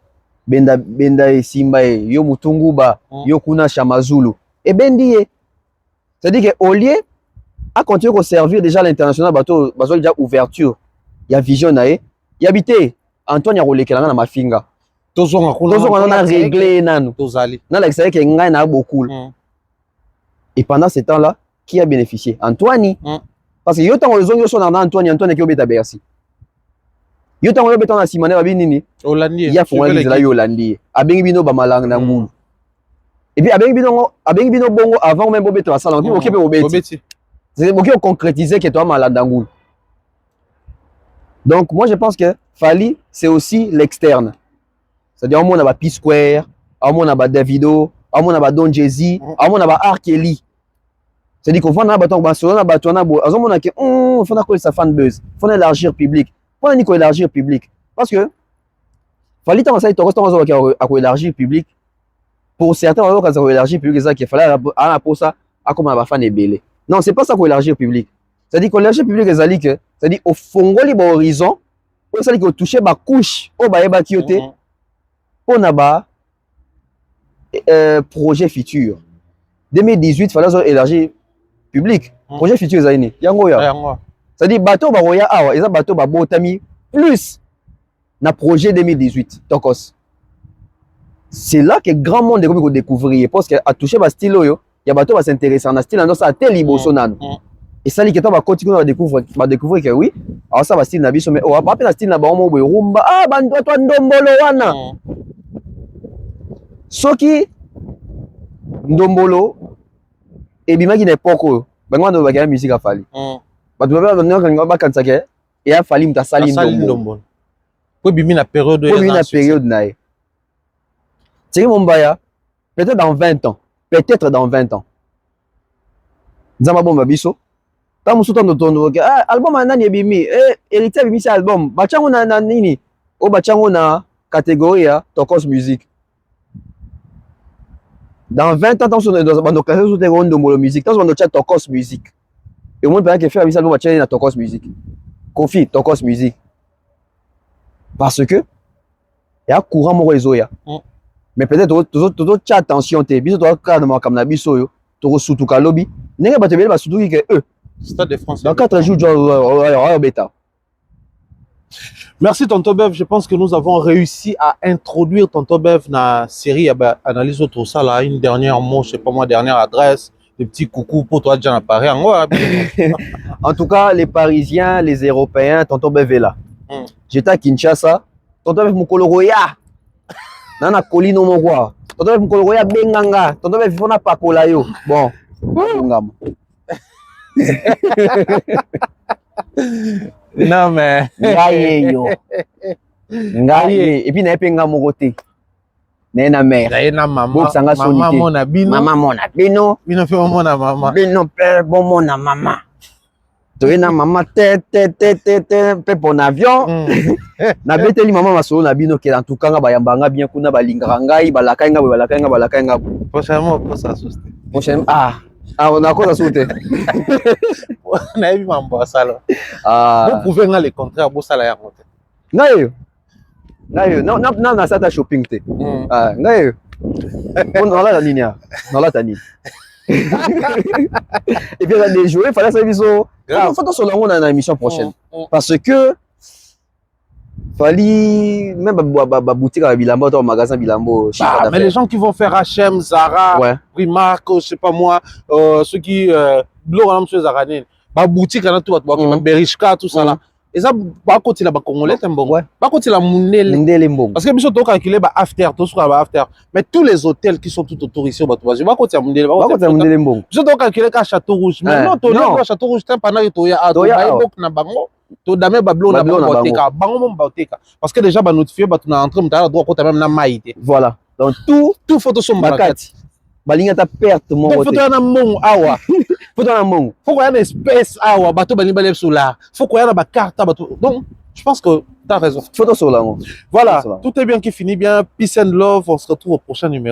Benda simba yo mutungu ba yo kuna chamazulu. Et bendi c'est-à-dire que au lieu à continuer à servir déjà l'international bateau déjà ouverture il y a vision nae il habité Antoine ya rolekelanga na mafinga tozonga na régler nanu tozali na l'extérieur que ngai na beaucoup et pendant ce temps là qui a bénéficié Antoine parce que yo tango zongi so na Antoine qui obeta Bercy yo tango obeta na Simane ba binini Hollandi il y a pour la Hollandi abengi bino ba malanga na ngulu et puis abengi bino bongo avant même obeta la salle on peut obeti c'est pour concrétiser que toi malandangoul. Donc moi je pense que Fally c'est aussi l'externe. C'est-à-dire on a P Square, on a Davido, on a Don Jay-Z, on a R. Kelly. C'est-à-dire qu'on va faut sa fan buzz, faut élargir public. Faut élargir public parce que Fally tant ça il à élargir public. Pour certains on va élargir public ça qu'il fallait à pour ça à comme un fan est belé. Non, c'est pas ça qu'on élargit au public. C'est-à-dire qu'on élargit au public, c'est-à-dire au fond, au horizon, c'est-à-dire qu'on touche ma couche, au baïba kiote, on a projet futur. 2018, il fallait élargir public. Projet futur, c'est yango. C'est-à-dire bateau baroya awa, ils ont bateau babotami plus na projet 2018. Tokos. C'est là que grand monde est découvrir parce que a touché ma style yo. Il y a bateau va s'intéresser en style dans ça tel liboso nanu et ça li que va continuer à découvrir que oui alors ça va style na biso mais oh pas na style na ba mo boy rumba ah bando to ndombolo wana soki ndombolo et bimaki na époque bango ndo ba musique a Fally bato ba kanisa ke et a Fally mta sali ndombolo ko bimi na période na c'est mon baya peut-être dans 20 ans. Peut-être dans 20 ans. Zama bomba biso. Ta musuta ndotondo ke album nani ebimi héritier ebimi sa album. Bachango na nini? O bachango na catégorie ya Tokos musique. Dans 20 ans dans bando classe sur terrain de molo musique. Dans bando chat Tokos musique. Et au moins pendant que faire album bachango na Tokos musique. Kofi Tokos musique. Parce que ya courant mo réseau ya. Mais peut-être tout chat attention te biso to ka na comme na biso yo to sutu ka lobby ndenge bato bele ba sutu ki eux Stade de France dans 4 jours bêta. Merci Tonton Bev, je pense que nous avons réussi à introduire Tonton Bev dans la série analyse autour ça là une dernière mot je sais pas moi dernière adresse des petits coucou pour toi déjà à Paris en tout cas les Parisiens les Européens Tonton Bev est là. J'étais à Kinshasa Tonton Bev mukolo roya nana kolino mokwa tonto mukolo koya benganga tonto be fona pakola yo bon ngam non mais ngaye et puis na penga mokote na mère na maman maman mona bino bino fait mona maman bino père bon mona maman to na maman pe pour avion na beteli maman masolo na bino ke en tout cas nga bayambanga bien kuna balingaka ngai balaka nga prochainement pour ça souste prochainement on a quoi ça souste na ebi mambo sala vous pouvez nga le contraire bo sala ya mote ngayo non na sata shopping te ngayo on la ligne non la tani et puis les jouer il fallait ça biso faut sur la émission prochaine parce que Fally même boutique à Bilambo dans magasin Bilambo mais les gens qui vont faire H&M Zara Primark je sais pas moi ceux qui blog monsieur Zara ba boutique na tout Berishka tout ça là et ça ba côté là ba congolais mbongo ba côté là mundele mbongo parce que biso to calculer ba after to sur ba after mais tous les hôtels qui sont tout autour ici ba côté mundele mbongo biso to calculer ka Château Rouge mais non to na Château Rouge pendant to ya a to ba bok na bango to dame ba blo na bango mon bauteka parce que déjà ba notifier ba tu na entrer mutala droit côté même na maïté voilà donc tout photo sont bakati balinga ta perte mon donc faut côté. qu'il y ait un monde awa. Faut dans la mongo. Faut qu'il y ait une espèce awa. Bateau bani baleb sous là. Faut qu'il y ait une carte bateau. Donc je pense que tu as raison. Faut dans sur là. Voilà, tout est bien qui finit bien. Peace and love. On se retrouve au prochain numéro.